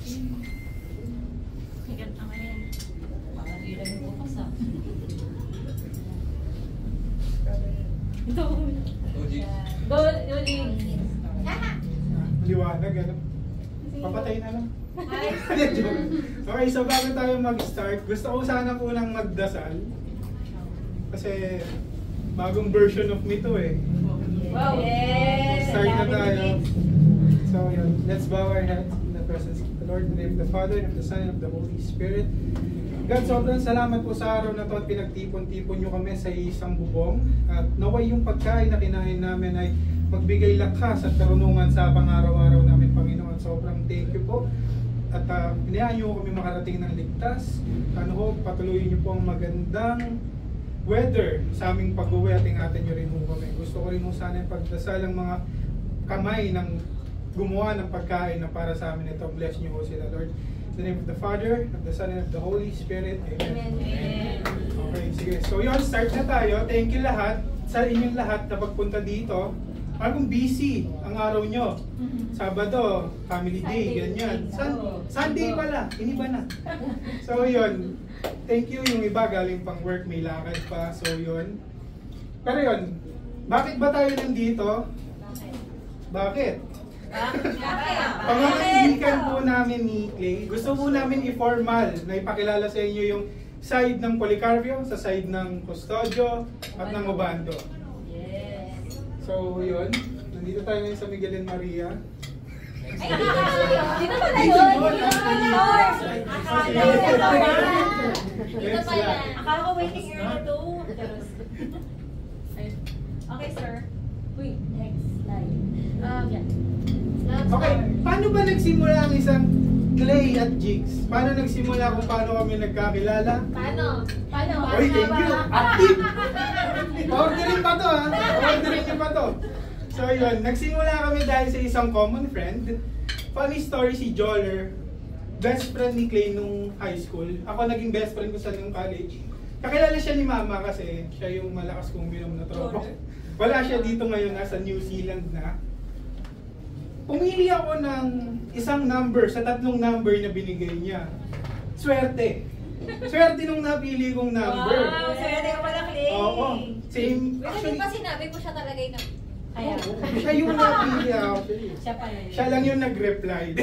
Go, Jigs. Liwanag, ano? Papatay na lang. Okay, so bago tayo mag-start, gusto ko sana po lang magdasal. Kasi bagong version of me to eh. Wow. Yes. Start na tayo. So yun, let's bow our heads in the presence of the Lord, in the name of the Father, and of the Son, and of the Holy Spirit. God, sobrang salamat po sa araw na to at pinagtipon-tipon nyo kami sa isang bubong. At naway yung pagkain na kinain namin ay magbigay lakas at karunungan sa pang-araw-araw namin, Panginoon. Sobrang thank you po. At inayaan nyo kami makarating ng ligtas. Patuloy nyo po ang magandang weather sa aming pag-uwi at ingatan nyo rin po kami. Gusto ko rin po sana yung pagdasal ang mga kamay ng gumawa ng pagkain na para sa amin ito. Bless nyo po sila, Lord. In the name of the Father, of the Son, and of the Holy Spirit. Amen. Amen. Okay, sige. So yun, start na tayo. Thank you lahat, sa inyong lahat na pagpunta dito. Parang busy ang araw nyo. Sabado, family day, ganyan. Sunday pala, iniba na. So yun, thank you. Yung iba galing pang work, may lakad pa. So yun. Pero yun, bakit ba tayo nandito? Bakit? Pamamanikan po namin ni Clay. Gusto po namin i-formal na ipakilala sa inyo yung side ng Policarpio, sa side ng Custodio, at ng Obando. Yes. So yun, nandito tayo ngayon sa Miguel and Maria. Ay, dito pala yun! Dito pala. Akala ko waiting area 2. Okay, sir. Wait, next slide. Okay, paano ba nagsimula ang isang Clay at Jigs? Paano nagsimula kung paano kami nagkakilala? Paano? Oy, thank you! Active! Ordering pa to ha! Ordering niyo pa to! So yun, nagsimula kami dahil sa isang common friend. Funny story, si Joller, best friend ni Clay nung high school. Ako naging best friend ko sa nung college. Kakilala siya ni Mama kasi siya yung malakas kong binom na tropa. Wala siya dito ngayon, nasa New Zealand na. Pumili ako ng isang number sa tatlong number na binigay niya. Swerte. Swerte nung napili kong number. Wow, swerte ka pala, Clay. Oo. Same. Actually, pa sinabi ko siya talaga yung kaya. Siya yung napili actually. Siya pala yun. Siya lang yung nag-reply.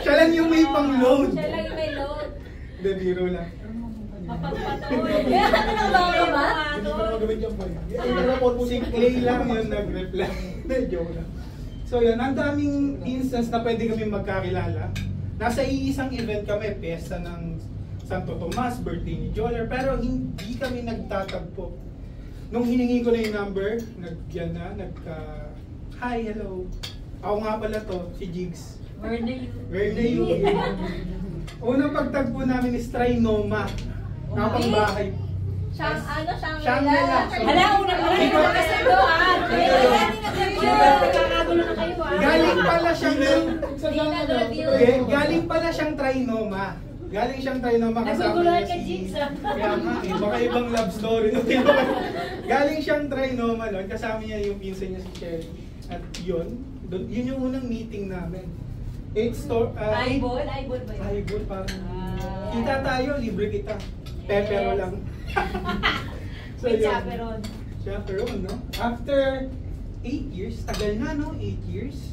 Siya lang yung may pang-load. Siya lang yung may load. Hindi, biro lang. Mapagpatuloy. Kaya ano na ba? Hindi pa magamit yung point. Si Clay lang yung nag-reply. Hindi, joke lang. So yun, ang daming instance na pwede kami magkakilala. Nasa iisang event kami, piyesta ng Santo Tomas, birthday ni Joller, pero hindi kami nagtatagpo. Nung hiningi ko na yung number, hi, hello. Ako nga pala to, si Jigs. Where na you? Unang pagtagpo namin is Trinoma. Nakapangbahay. Shangri-La. Hala, unang nakasalo ha. Nagkakagulo na kayo ha. Galing pala siyang Trinoma. Galing siyang Trinoma kasama niya si... Kaya nga, baka ibang love story. Galing siyang Trinoma nun, kasama niya yung pinsan niya si Shelly. At yun yung unang meeting namin. Eyeball ba yun? Eyeball, parang... Kita tayo, libre kita. Pepero lang. So, may chaperon. Chaperon, no? After 8 years, tagal na, no? 8 years.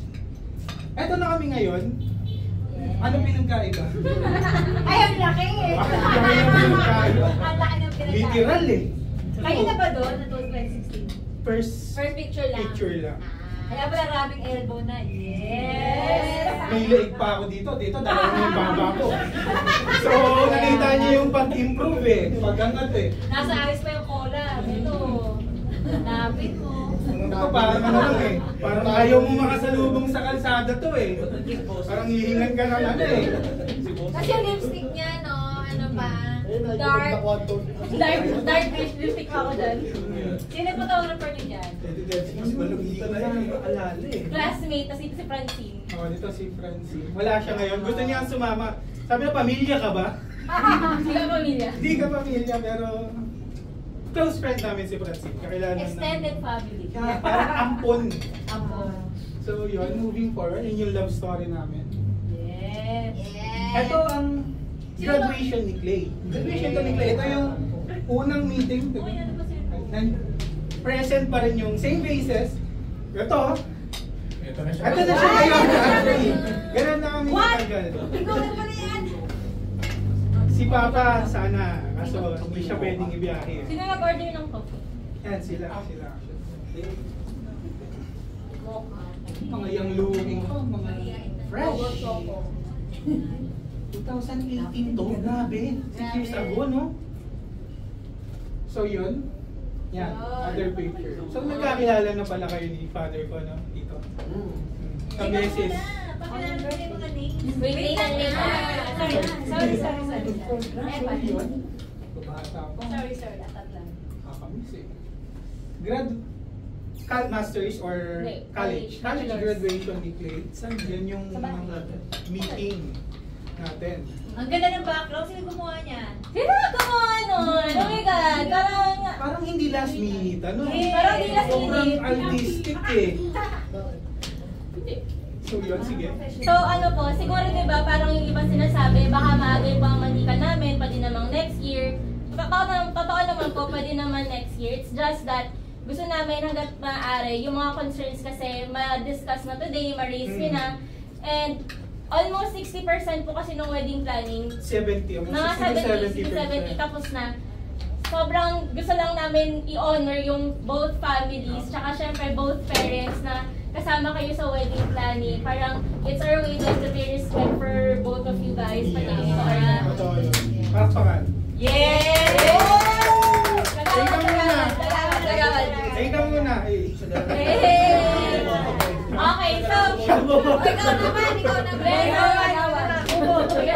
Eto na kami ngayon. Ano pinagkaiba? Ay, ang laki eh! Ang laki ng pinagkaiba. Ang laki ng pinagkaiba. Literal eh. Kayo na ba doon? Na 2016? First picture lang. Picture lang. Kaya pala rabing elbow na. Yes! May leeg pa ako dito. Dito, dalawa na yung baba ko. So, nakita niyo yung pag-improve eh. Pag-angat eh. Nasa ayos pa yung cola. Ito. Napit mo. Ito, parang ano lang eh. Parang ayaw mo makasalubong sa kalsada to eh. Parang hihingan ka ng ano eh. Kasi yung lipstick niya, no? Ano pa? Dark lipstick pa ako dyan. Sino yung photographer niyo dyan? Malugita na yun. Alala eh. Classmate, tapos ito si Francine. Oo, dito si Francine. Wala siya ngayon. Gusto niya sumama. Sabi na, pamilya ka ba? Hindi ka pamilya? Hindi ka pamilya, pero close friend namin si Francine. Kakilala Extended family. Yeah, parang ampon. Ampon. So yun, moving forward, yun yung love story namin. Yes. Yes. Ito ang graduation ni Clay. Graduation to ni Clay. Ito yung unang meeting. Present pa rin yung same faces. Ito na siya ngayon. Actually, ganun na kami natagal. Ikaw na pala yan. Si Papa, sana. Kaso, hindi siya pwedeng ibiyahe. Sino nag-order ng coffee? Yan, sila. Mga young looking ko, mga fresh. 2018 to, grabe. 6 years ago, no? So yun, yan, other picture. So nagkakilala na pala kayo ni father ko, no? Dito. Ka-beses. Pakilala mo yung mga names. Wait lang. Sorry. Yun. Bata ko. Sorry, dapat lang. Nakakamiss eh. Masters or Hindi, college bachelor's. graduation ni Clay. Yan yung meeting natin. Ang ganda ng background. Sino gumawa niya? Sino gumawa nun? Oh my God, Parang hindi last minute, ano? Parang hindi last Sobrang minute. artistic eh. So yun, sige. So ano po, siguro diba parang yung iba sinasabi, baka maaga yung pamamanikan namin, pwede namang next year. Totoo naman po, pwede naman next year. It's just that gusto namin hanggat maaari, yung mga concerns kasi ma-discuss na today, ma-raise ko na. And almost 60% po kasi ng wedding planning. 70, Mga 70, tapos na. Sobrang gusto lang namin i-honor yung both families, tsaka syempre both parents na kasama kayo sa wedding planning. Parang it's our way to pay respect for both of you guys. Pati yung Sora. Totoo yun. Pakpakan. Yes! Ikaw muna. Okay, so... Ikaw naman. Sige.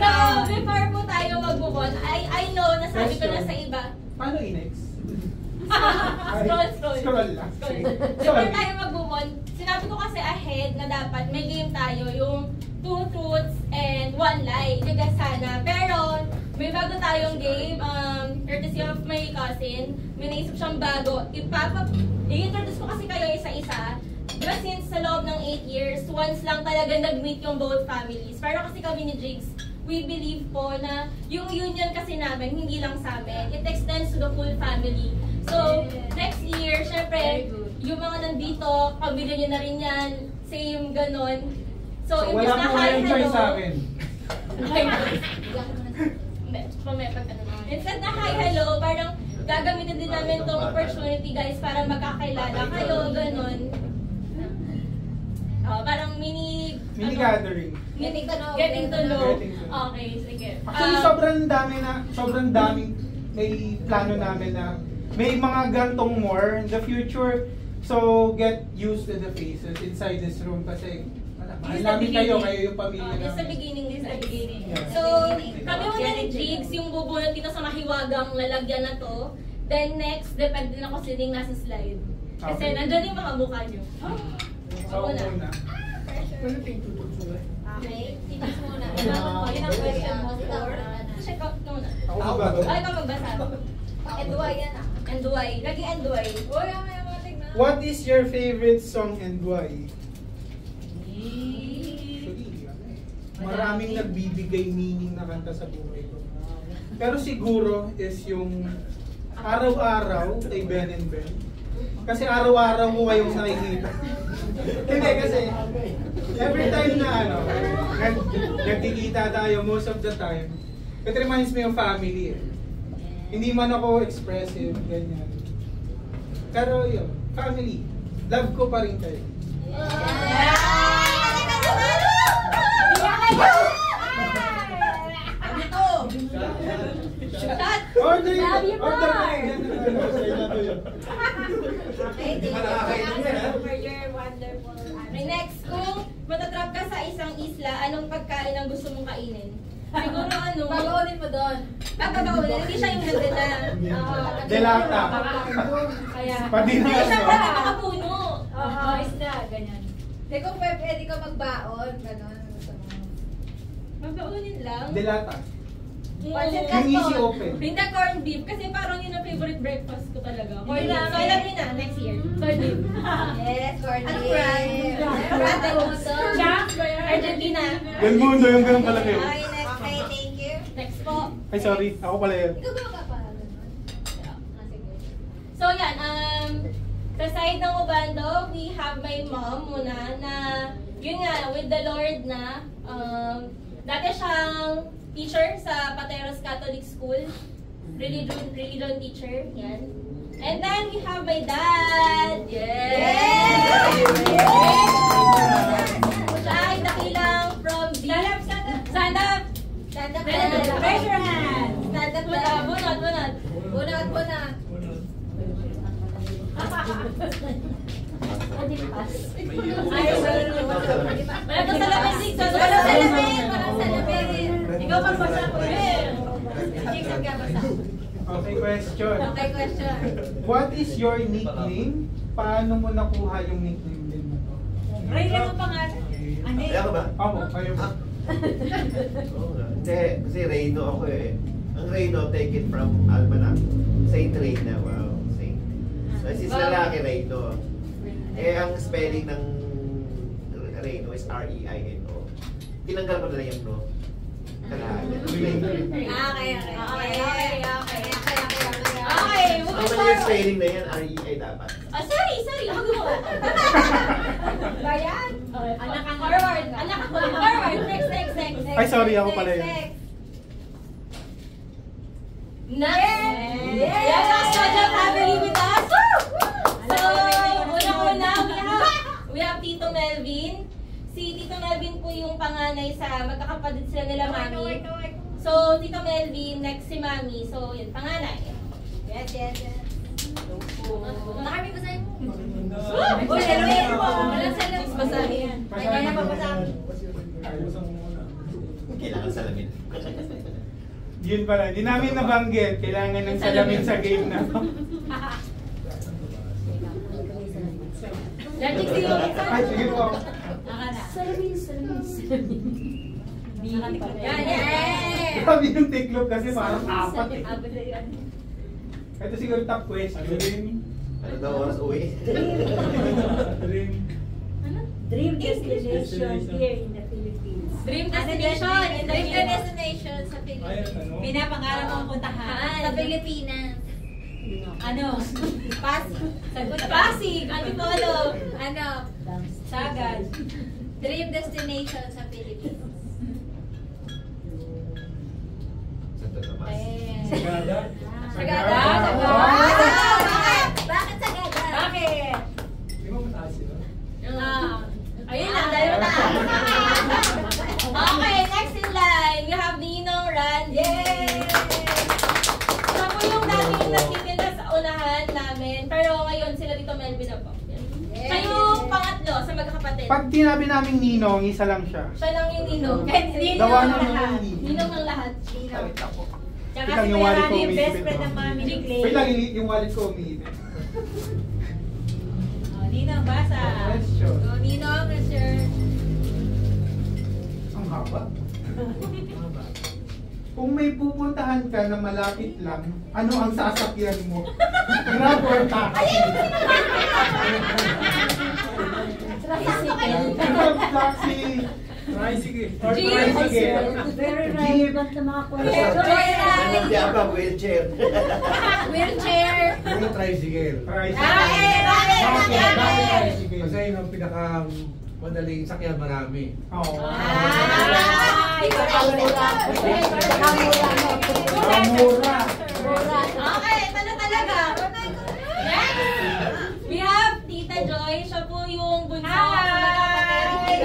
So, before po tayo mag-move on, I know, nasabi ko na sa iba. Paano i-next? Scroll. lang. Before tayo mag-move on, sinabi ko kasi ahead na dapat may game tayo, yung 2 truths and 1 lie. Itigas sana. Pero, may bago tayong game, courtesy of my cousin. May naisip siyang bago. I-introduce ko kasi kayo isa-isa. Diba since sa loob ng 8 years, once lang talaga nag-meet yung both families. Pero kasi kami ni Jigs, we believe po na yung union kasi namin, hindi lang sa amin. It extends to the full family. So, next year, syempre, yung mga nandito, pamilya nyo na rin yan. Same, ganon. So imbis wala na po hi, kayong choice sa akin. Instead na hi, hello, parang gagamitin din namin tong opportunity guys para magkakilala kayo, ganon. Parang mini gathering. Getting to know. Okay, sige. Actually, sobrang daming may plano namin na may mga gantong more in the future. So, get used to the faces inside this room kasi mahal namin kayo yung pamilya This the namin. beginning. Yeah. So, kami muna ni Jigs, yung bubunot dito sa mahiwagang lalagyan na to. Then next, depende na kung sining nasa slide. Kasi Okay. nandun yung mga mukha nyo. So, una. Okay, titis muna. Yun ang question mo. Check out ka muna. Ako ba? Ay, ikaw magbasa. Enduay yan ah. Enduay. Lagi enduay. Uy, may mga tignan. What is your favorite song and why? Maraming nagbibigay meaning na kanta sa buhay ko. Pero siguro is yung Araw-Araw kay Ben and Ben. Kasi araw-araw mo kayong nakikita. Hindi kasi every time na nagkikita tayo most of the time, it reminds me of family. Hindi man ako expressive, ganyan. Pero yun, family. Love ko pa rin kayo. Order yun! Order ka rin! Okay, next, kung matatrap ka sa isang isla, anong pagkain ang gusto mong kainin? Siguro Pag-unin mo doon. Pagkakaunin, hindi siya yung nandila. Delata. Kaya, Padinas, Hindi siya no? pagkakapuno. isda, ganyan. Hindi ko pwede ka magbaon, gano'n. Magkaunin lang. Delata. Pancit Yung easy canton. open. Hindi corned beef, kasi parang yun ang favorite breakfast ko talaga. Corned beef. Yeah. So, alam niyo na, next year. Corned beef. Yes, corned Anong beef. brand? Argentina. Del Mundo, yung ganun kalaki. Okay, next. Okay, thank you. Next po. Ay, sorry. Ako pala yun. Ikaw ba magpapahala nun? So yan, sa side ng Obando, we have my mom muna na, yun nga, with the Lord na, dati siyang teacher sa Pateros Catholic School, religion teacher, yan. And then we have my dad, yes! Siya ay dakilang from the... Stand up! Stand up. Raise your hand! Stand up. Bunot. Bunot. Walang salamin, Sig. Walang salamin. Ikaw magbasa ko rin. Okay, question. Okay, question. What is your nickname? Paano mo nakuha yung nickname din mo to? Ray lang ang pangalan. Ano Kaya ka ba? Ako, kayo ba? Oo nga. Hindi, kasi Reyno ako eh. Ang Reyno, take it from Almanac. Saint Reyna, wow. Saint. So, sis lalaki Reyno. Eh, ang spelling ng Reyno is R-E-I-N-O. Tinanggal ko na lang yung no. Okay, Ang mali yung spelling na yan, R-E-I dapat. Sorry. Ako gumawa. Bayan. Anak ang forward. Forward. Next. Ay, sorry. Ako pala yun. Next. Yes, Australia family with us. So, una-una, we have Tito Melvin. Si Tito Melvin po yung panganay sa magkakapatid sila nila Mami. So, Tito Melvin, next si Mami. So, yun, panganay. Yes. Nakami ba sa'yo? Salamin po. Walang salamin. Basahin. Kaya na papasahin. Kailangan salamin. Yun pala. Hindi namin nabanggit. Kailangan ng salamin sa game na to. Dating si Ay, sige po. Salamin. Yan. Grabe yung tiklop kasi parang apat eh. Ito siguro top question. Ano daw oras uwi? Dream destination here in the Philippines. Dream destination in the Dream Philippines. destination sa Pilipinas. Pinapangarap mong puntahan. Sa Pilipinas. Ano? Pasig. Sagot Pasig, Antipolo. Ano? Sagad. Dream destination sa Pilipinas. Santo Tomas. Sagada. Sagada. Bakit Sagada? Bakit? Di ba mataas yun? Ayun lang, dahil mataas. Okay, next in line, we have Ninong Ran. Yay! Siya po yung dating nagtitinda sa unahan namin, pero ngayon sila dito Melvin na po. Siya yung pangatlo sa magkakapatid. Pag tinabi namin Ninong, isa lang siya. Siya lang yung Ninong. Kahit Ninong Gawa ng ng lahat. Ninong. Ninong ng lahat. Salit ako. Tsaka Ikaw, si yung wallet ko Melanie, umiipit, best friend no? ng mami ni Clay. Wait lang, yung wallet ko umiipit. Ninang, basa. Question. Ninong, sir. Ang haba. Kung may pupuntahan ka na malapit lang, ano ang sasakyan mo? Grab or taxi? Grab, taxi. Tricycle. Or tricycle. Very Jeep. relevant na mga question. Ano diyan ba? Wheelchair. Wheelchair. Yung tricycle. Tricycle. Bakit? Kasi yun ang pinaka madaling sakyan marami. Oo. Mura. Okay, ito na talaga. Next, we have Tita Joy. Siya po yung bunso sa magkakapatid.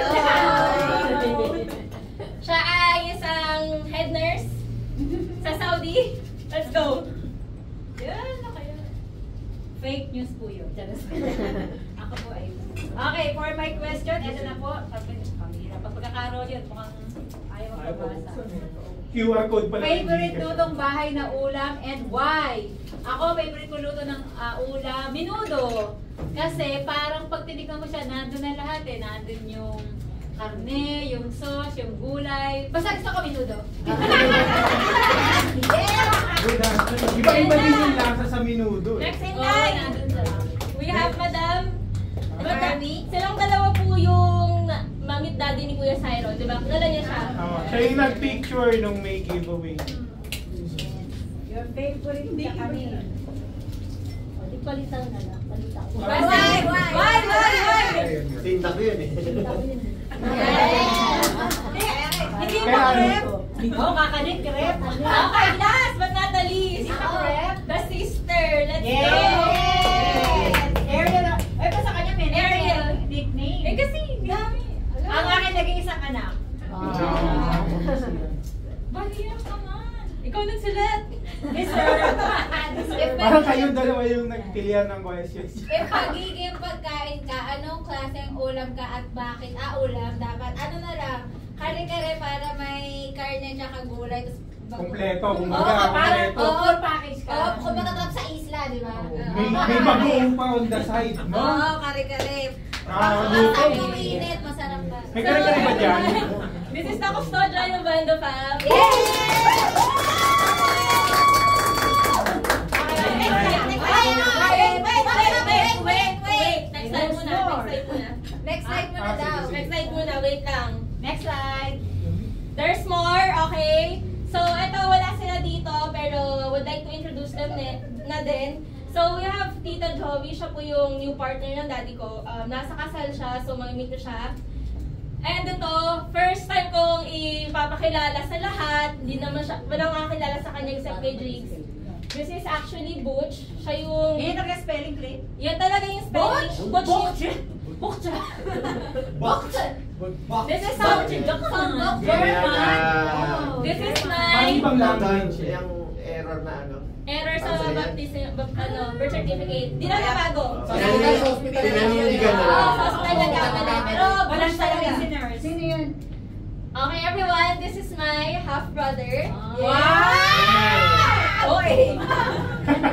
Siya ay isang head nurse sa Saudi. Let's go. Yan, okay. Fake news po yun. Ako po ay... Okay, for my question, ito na po. Pag pagkakaroon yun, mukhang ayaw magbasa. QR code pala. Favorite lutong bahay na ulam and why? Ako, favorite ko luto ng ulam, menudo. Kasi parang pag tinignan mo siya, nandun na lahat eh. Nandun yung karne, yung sauce, yung gulay. Basta gusto ko menudo. Iba-iba din yung lasa sa minudo. Next in Oo, line, nandun sa... we have Madam. Madami? Silang dalawa po yung daddy ni Kuya Cyril, di ba? Kilala niya siya. Siya yung nag-picture nung may giveaway. Your favorite ka kami. O, di palitan na lang. Palitan. Why? Tinta ko yun eh. Hindi Kaya pa ano? rep. Oh, kakanin, krep. Okay, last but not the least. The sister. Let's go! Ariel. Ay, pa sa kanya may Ariel. nickname. Eh kasi, dami. Ang akin naging isang anak. Bahirap naman. Ikaw nagsulat. Parang kayong dalawa yung nagpilihan ng questions. If pagiging pagkain ka, anong klaseng ulam ka at bakit? Ulam, dapat ano na lang, kare-kare para may karne tsaka gulay. Kompleto, Oo, kumbaga, parang kompleto. full package ka. Oo, kumbaga trap sa isla, di ba? May bagoong pa on the side, no? Oo, kare-kare. Luto. Ang umiinit, masarap pa. May kare-kare ba dyan? This is the custodian ng Bando Fam. Wait. Next slide muna. Next slide mo na daw. Next slide muna. Wait lang. Next slide. There's more, okay? So, eto, wala sila dito, pero would like to introduce them na din. So, we have Tita Joey, siya po yung new partner ng daddy ko. Nasa kasal siya, so mamimit ko siya. And ito, first time kong ipapakilala sa lahat. Hindi naman siya, walang kakilala sa kanya except kay Jigs. This is actually Butch. Siya yung... Yan ang spelling clip. Yan talaga yung spelling. Butch. This is how German. This is my Ibang language. Yung error na ano. error sa baptism, birth certificate. Di na nabago. Pinaninigan na Oo, lang. sa hospital nagkamali. Pero Walang Butch talaga. listeners. Sino yun? Okay, everyone, this is my half-brother. Wow! Okay.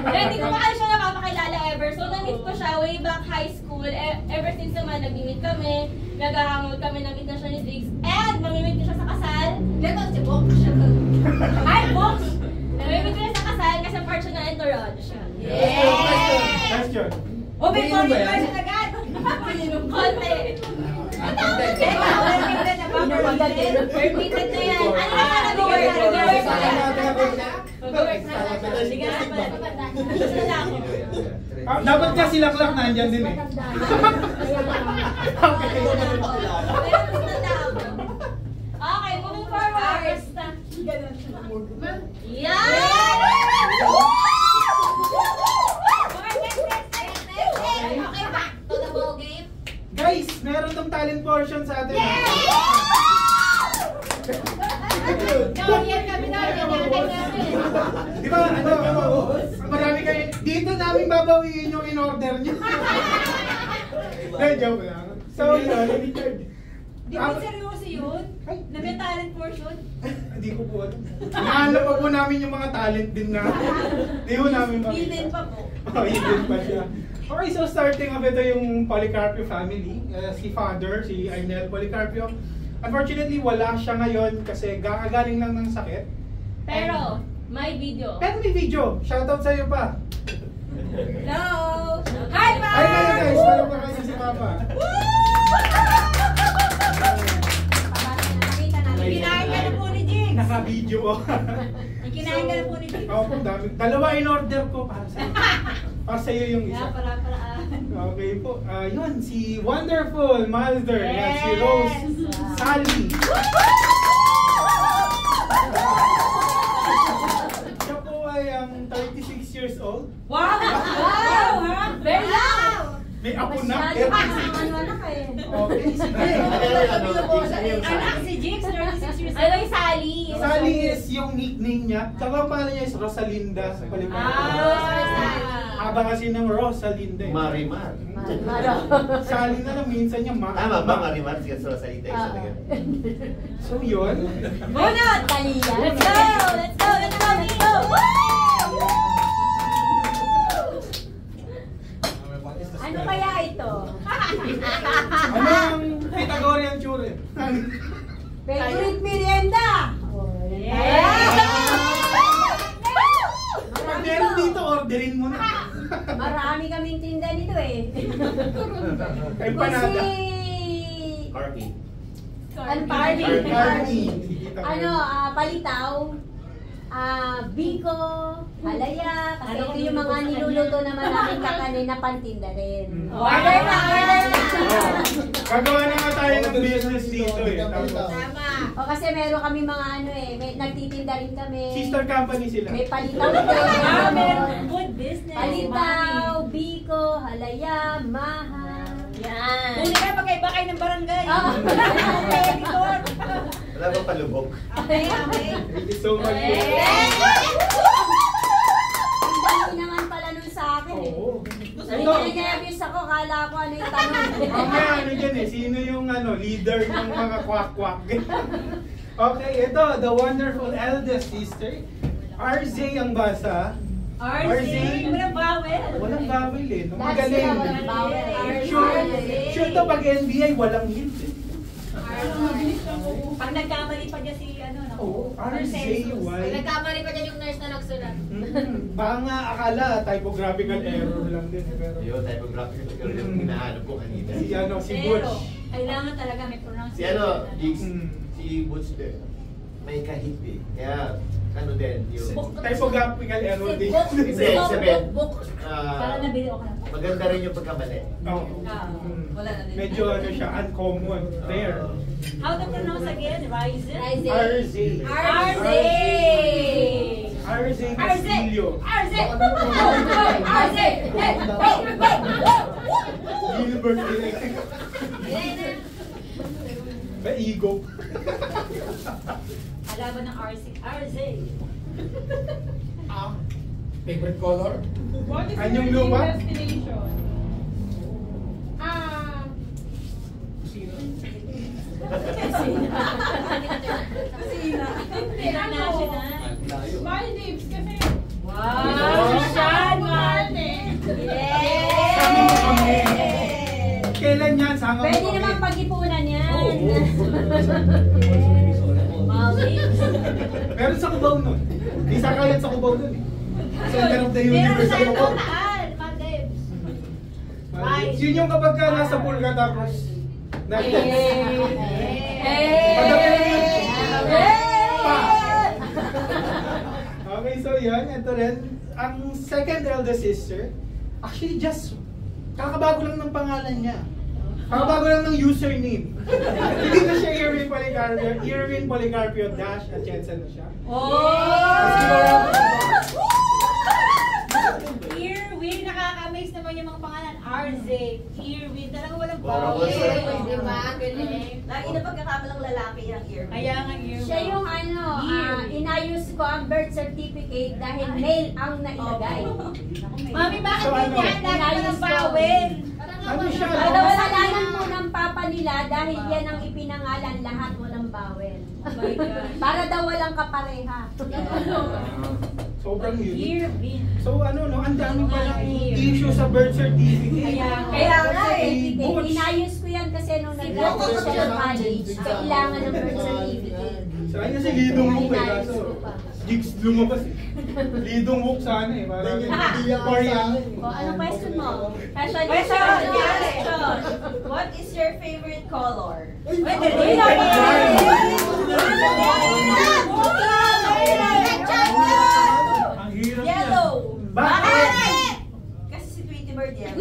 Hindi ko pa kayo siya napapakilala ever. So, na-meet ko siya way back high school. Ever since naman, nag-meet kami. Nag-hangout kami, na-meet na siya ni Diggs. And, mamimit ko siya sa kasal. Dito si Box. Hi, Box! Namimit ko siya sa kasal kasi part siya na entourage. Question. Oh, may question agad! Konti. Repeated na yan. Ano na nag-work? Dapat ka silaklak nandyan din eh. Okay, moving forward. Yan! Okay, back to the ball game. Guys, meron tong talent portion sa atin. Yan kami na, yan natin. Di ba, marami kayo. Dito namin babawiin yung in-order nyo. Joke lang. So, yun, Richard. Di ba seryoso yun? Na may talent portion? Hindi ko po alam. Nahanap pa po namin yung mga talent din na. Hindi po namin makita. Hidden pa po. Oh, hidden pa siya. Okay, so starting off, ito yung Policarpio family. Si father, si Arnel Policarpio. Unfortunately, wala siya ngayon kasi gagaling lang ng sakit. Pero, may video. Pero may video. Shoutout sa'yo pa. Hello! Hi, Ma! Hi kayo guys, walang pa kayo si Papa. Ikinain ka na po ni Jigs. Naka-video ko. Ikinain ka na po ni Jigs. Opo, dami. Dalawa in-order ko para sa'yo. Para sa'yo yung isa. Para. Okay po. Yun, si Wonderful Malder. Yan, si Rose Sally. Siya po ay 36 years old. Wow! Wow! Very loud! May apo na. Okay, sige. Anak si Jigs, 36 years Ano yung Sally? Sally is yung nickname niya. Saka ang pangalan niya is Rosalinda sa Paliparan. Haba kasi ng Rosalinda. Marimar. Sally na lang, minsan niya Tama ba Marimar? Sige, so salita isa talaga. So yun. Bunot! Let's go! Let's go! Let's go! Let's go! Ano kaya ito? Ano yung Pythagorean theorem? Favorite merienda! Meron dito, orderin mo na. Marami kaming tinda nito eh. Empanada. Si... Carpi. Ano, Carly. Carly. Ano, palitaw. Biko, halaya, kasi ito yung mga niluluto naman namin kakanin na pantinda rin. Order na, order na! Gagawa na nga tayo ng business dito eh. Tama. O kasi meron kami mga ano eh, nagtitinda rin kami. Sister company sila. May palitaw din. Meron good business. Palitaw, biko, halaya, maha. Yan. Kung hindi kayo magkaiba kayo ng barangay. Oo. Editor. Wala bang palubok? Okay, okay. Thank you so much. Ang dami naman pala nun sa akin eh. Oo. Nervous ako, kala ko ano yung tanong. Mamaya ano dyan eh, sino yung leader ng mga kwak-kwak. Okay, ito, the wonderful eldest sister. RJ ang basa. RZ. Walang bawel. Walang bawal eh. No? Lahat Magaling. sila walang bawal. Sure to pag NBI, walang hint eh. Pag nagkamali pa niya si Oo, RJY. Nagkamali pa dyan yung nurse na nagsulat. Baka nga akala, typographical error lang din eh. Pero Yung typographical error yung hinahanap ko kanina. si Pero, Butch. kailangan talaga may Si pronunciation. Jigs, Hmm. si Butch din. May kahit eh. Kaya, din, yung... Typographical error din. Hindi, sabihin. Para nabili ako ng Maganda rin yung pagkamali. Oo. Wala na din. Medyo siya, uncommon. Rare. How to pronounce again? Ryzen? RJ. RZ! RJ Castillo. RZ! RZ! Gilbert. Ego. Alaban ng RZ. Favorite color? Anyong lupa? International. Maldives kasi. Wow! Sean! Kailan yan? Sanga mo Pwede kami. naman pag-ipunan yan. Meron sa Cubao nun. Isa kalat sa Cubao nun eh. Center of the universe sa Cubao. Maldives. Maldives. Yun yung kapag ka nasa pool ka tapos madami lang yun. Pa! Okay, so yan. Ito rin. Ang second eldest sister, actually just kakabago lang ng pangalan niya. Kakabago lang ng username. Hindi na siya Irwin Policarpio. Irwin Policarpio Dash Atienza na siya. Irwin, nakaka-amaze naman yung mga pangalan. RZ, Irwin, talaga walang Parang bawal. wala. Di ba? Galing. Lagi na pagkakamalang lalaki ang ear. Kaya nga Irwin. Siya yung inayos ko ang birth certificate dahil male ang nailagay. Mami, bakit So, ano? ganyan? Lagi ng bawel. Ano siya? Nawalanan po ng papa nila dahil yan ang ipinangalan, lahat walang bawel. Oh my God. Para daw walang kapareha. Sobrang unique. Irwin. So ang dami palang issue sa birth certificate. Kaya nga Butch. inayos ko yan kasi nung nag-graduate siya ng college, kailangan ng birth certificate. Sa kanya si Lidong Wook eh, kaso Jigs lumabas eh. Lidong Wook sana eh. Parang Korean. O, anong question mo? Question. What is your favorite color? Ang hirap niya. Yellow. Bakit? Kasi si Tweety Bird yan.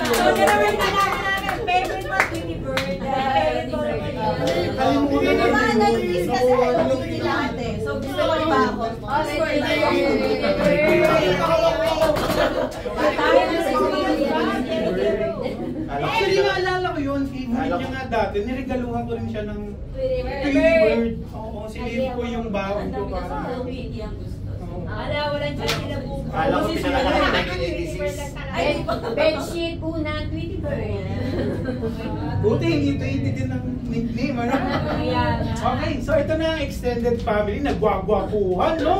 So, naman namin favorite mo, Tweety Bird. Kalimutan Hindi naman, na nag-kiss kasi ayaw ni lahat eh. So gusto ko ba ako? Score na yun. Actually, naalala ko yun. Favorite niya nga dati. Niregaluhan ko rin siya ng Tweety Bird. Oo, sinave ko yung baon ko. Parang Tweety ang gusto. Ala, walang dyan sila buka. Kala ko pinangalan ng 1986. Ay, bedsheet una, Tweety Bird. buti, hindi Tweety din ang nickname. Ano? Okay, so ito na ang extended family. Nagwagwapuhan, no?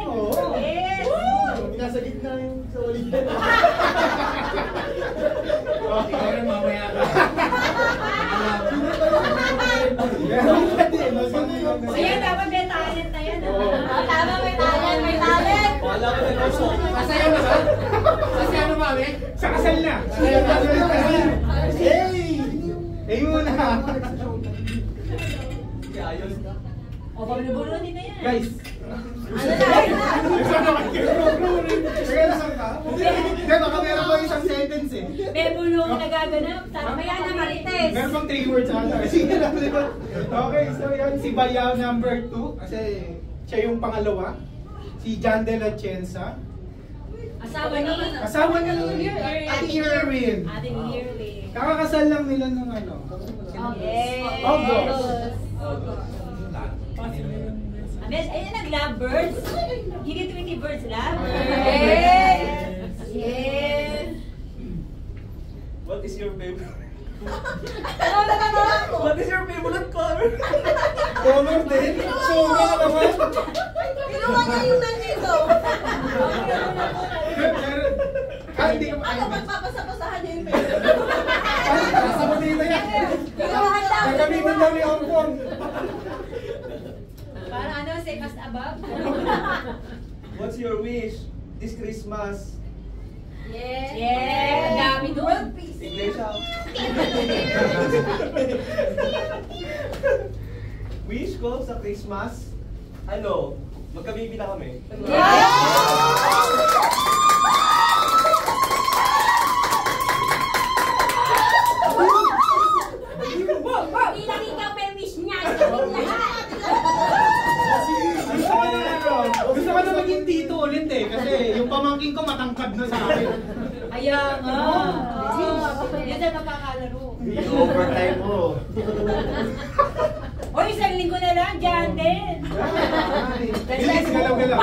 Oo. Nasa gitna yung sa ulitan. Okay. Mamaya ka. Meron ka din. Ayan, dapat may talent na yan. Oo. Tama, may talent, may talent. Wala ko na gusto. Kasayaw na ba? Sa kasal na! Hey! Eh muna! O, pabulubununin na yan. Guys! Ano na? Hindi, baka meron ko isang sentence eh. May bulong nagaganap. Mamaya na, Marites. Meron pang 3 words ata. Sige lang, di ba? Okay, so yan, si Bayaw number 2. Kasi siya yung pangalawa. Si Jandel Atienza. Asawa ni... Asawa ni Ate Irwin. Ate Yearly. Kakakasal lang nila ng ano. Yes. August. Ayun, nag-lovebirds. Higit 20 birds lovebirds. Yes. Yes. What is your favorite? Ano? What is your favorite color? Color din. So, nga naman. Kinuha niya yung nandito. Hindi ka Ano, magpapasapasahan niya yung pera. Nasa Manila yan. Nagamitan daw ni Hong Kong. Para ano, same as above? What's your wish this Christmas? Yes. Yes. Ang dami doon. Iglesia. Wish ko sa Christmas, ano, magkabibi na kami. Hindi lang ikaw may wish niya. Sabihin lahat. Gusto ko na maging tito ulit eh. Kasi yung pamangking ko matangkad na sa akin. Kaya nga. Yan na magkakalaro. Overtime mo. O, isang linggo na lang, dyan din. Bilis, galaw-galaw.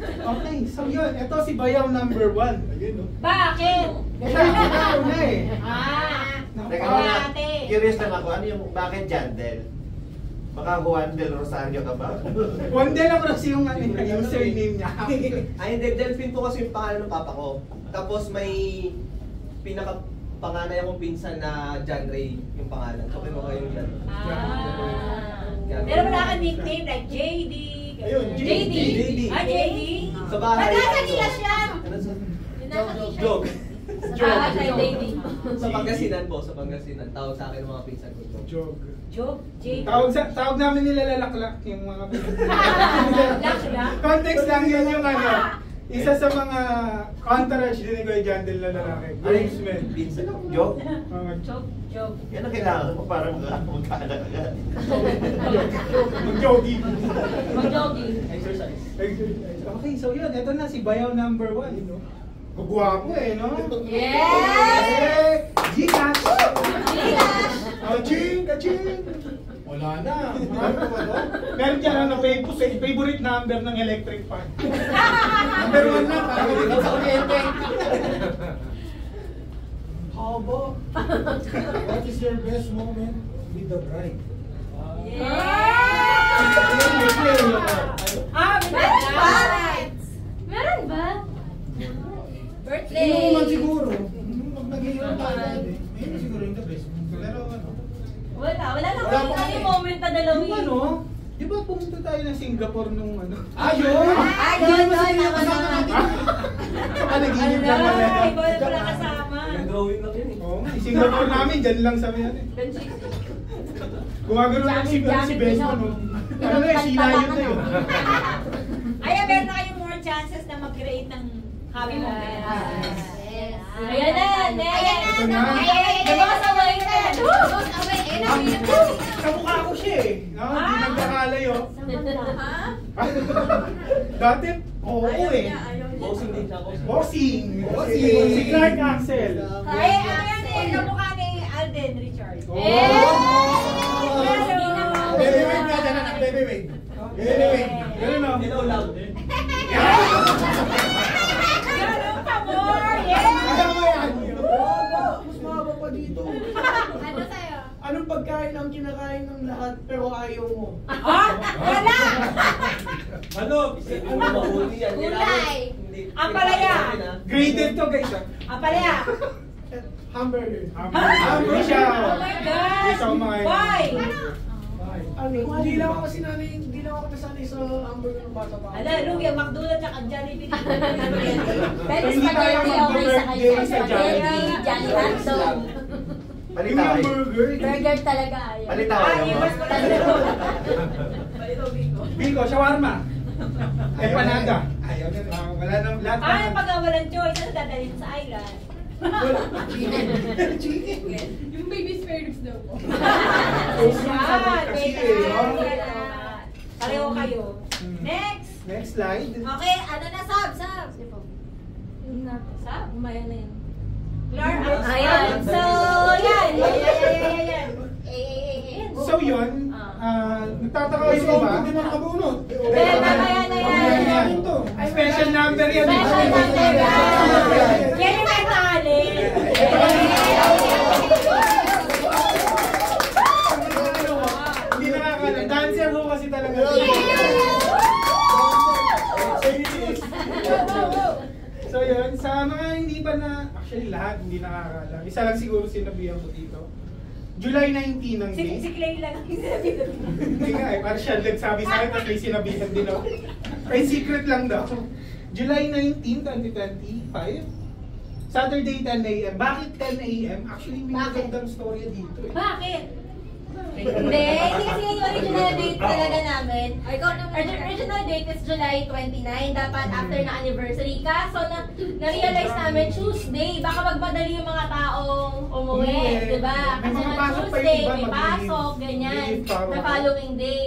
Okay, so yun. Ito si Bayaw number 1. Ayun o. Bakit? Siya yung una eh. Teka muna, curious lang ako, ano yung, bakit Jandel? Baka Juan Del Rosario ka ba? Wandel ang kasi yung surname niya. Ay, hindi, Delphine po kasi yung pangalan ng papa ko. Tapos may pinaka-panganay akong pinsan na John Ray yung pangalan. So, kinuha yung John. Pero wala ka nickname like JD. Ayun, JD. JD. Ah, JD. Sa bahay. Nasa nila siya. Ano sa? Nasa Jog. Ah, siya JD. Sa Pangasinan po, sa Pangasinan. Tawag sa akin ng mga pinsan ko. Jog. Joke, JD. Tawag namin nila lalaklak yung mga Laklak? context lang yun yung ano. Isa sa mga entourage din ni Kuya Jandel na lalaki. Groomsmen. Pinsan. Joke? Joke, joke. Yan ang kailangan mo para magkaanak ka. Mag-jogging. Mag-jogging. Exercise. Okay, so yun. Ito na si Bayaw number 1. No? Gugwapo eh, no? Yes! Gcash! Gcash! Kaching! Kaching! Wala na. Marami pa ba doon? Meron dyan ano, favorite number ng electric fan. Number 1 na, parang hindi sa kuryente. Haba. What is your best moment with the bride? Meron ba? Meron ba? Birthday! Inuman siguro. Pag nag-iwan tayo, mayroon siguro yung the best. Pero ano? Wala Wala lang pa kami kami. yung moment na dalawin. Yung ano, di ba pumunta tayo ng Singapore nung ano? Ayun! Ayun, Panaginip lang Ala, naman. ikaw na pala kasama. Yung drawing lang yun eh. Oo, Singapore namin, dyan lang sa yan eh. Gumagano lang si Besmo, no? Ano na, sila yun na yun. Ay, meron na kayong more chances na mag-create ng happy moment. Ayan na, next. Ito na. Nagkakasaway na. Kamukha ko siya eh. No? Hindi nagkakalayo. Ha? Dati, oo eh. Bossing din siya. Bossing! Bossing! Si Clark Axel. Ay, ayan eh, kamukha ni Alden Richard. Oh! Baby, wait nga dyan, anak. Baby, wait. Baby, wait. Ganun o. Hello, loud. Ganun pa more, yeah! Alam mo yan. Mas mahaba pa dito. Ano sa'yo? Anong pagkain ang kinakain ng lahat pero ayaw mo? Ah! Wala! Ano? Ano mahuli yan? Gulay. Ang palaya. Graded to guys ah. Apalaya! Hamburger. Hamburger siya. Oh my God! Isa ang mga Why? Hindi lang ako nasanay sa hamburger ng bata pa. Ala, Lugi, ang McDonald's at Jollibee Pero Hindi tayo spaghetti okay sa kanya. mag-birthday sa Spaghetti, Johnny hotdog. Palitaw. Yung burger. Burger talaga ayaw. Palitaw mo. Biko, shawarma. Empanada. Ayaw na. Wala nang lahat. Ay, pag walang choice, ano dadalhin sa island? Chicken. Yung baby spare ribs daw po. Yan. Kasi Pareho kayo. Next! Next slide. Okay, ano na, Sab? Sa? Umaya na yun. Ayan. So, yan. So yun, nagtataka kayo So, ba? hindi mo nakabunod. Yan. Special number yan. Special number yan. Yan yung natali. Hindi nakakala. Dancer ho kasi talaga. So yun, sa mga hindi pa na, actually lahat hindi nakakala. Isa lang siguro sinabihan ko dito. July 19 ng day. Si Clay lang. Hindi nga eh, parang siya nagsabi sa akin tapos may sinabihan din ako. Ay, secret lang daw. July 19, 2025. Saturday 10 a.m. Bakit 10 a.m.? Actually, may magandang story dito eh. Bakit? Hindi kasi yung original date talaga namin. Original date is July 29, dapat after na anniversary. Kaso na-realize namin Tuesday, baka magmadali yung mga taong umuwi, di ba? May Kasi mga na pasok pa yung Tuesday, iba, may mag-leave. pasok, ganyan, Leave pa, na following day.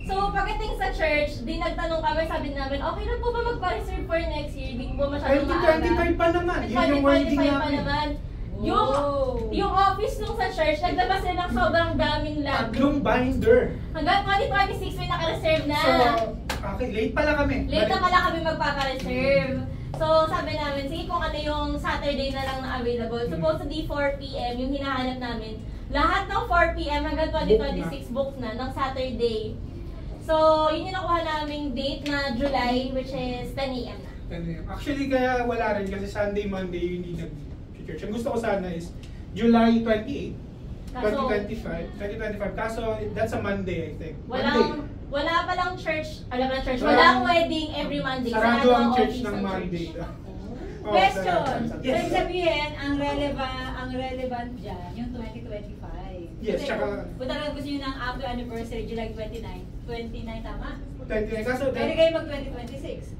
So, pagdating sa church, di nagtanong kami, sabi namin, okay lang po ba magpa-reserve for next year? Di po masyadong maaga. 2025 pa naman. Yun yung wording 2025 pa namin. naman. Wow. Yung office nung sa church, naglabas sila ng sobrang daming lab. Tatlong binder. Hanggang 2026 may naka-reserve na. So, okay, late pala kami. Late na pala kami magpapa-reserve. So, sabi namin, sige kung ano yung Saturday na lang na available. Supposedly 4 p.m. yung hinahanap namin. Lahat ng 4 p.m. hanggang 2026 book na ng Saturday. So, yun yung nakuha naming date na July, which is 10 a.m. na. Actually, kaya wala rin kasi Sunday, Monday, hindi nag-church. Ang gusto ko sana is July 28, 2025. Kaso, that's a Monday, I think. Wala palang church, walang wedding every Monday. Sarado ang church office ng ang Monday. church. Question. Yes. Ibig sabihin, ang relevant dyan, yung 2025. Yes, Kasi tsaka- kung talagang gusto nyo ng after anniversary, July 29. 29 tama? 29. Kaso, Pwede kayo mag 2026.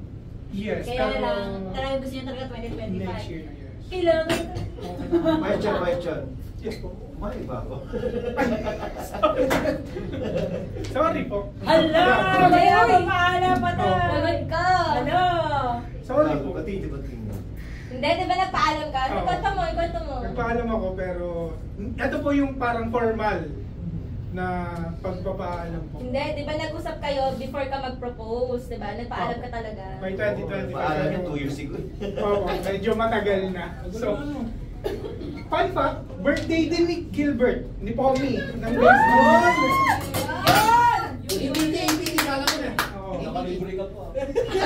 yes. Kaya pero lang, talagang gusto nyo talaga 2025. next year na, yes. Kailangan. Question. Yes po. May ba ako? Sorry po. Hala! Kaya papaala pa ta! Lagot ka! Hala! Sorry po. Bati mo. Hindi, di ba nagpaalam ka? Oo. Ikwento mo. Nagpaalam ako pero ito po yung parang formal na pagpapaalam po. Hindi, di ba nag-usap kayo before ka mag-propose, di ba? Nagpaalam ka talaga. By 2025. Paalam yung 2 years ago. Oo, medyo matagal na. So, fun fact, birthday din ni Gilbert, ni Pommy, ng best mo. Hindi, kala ko na. Oo. Nakalibre ka po.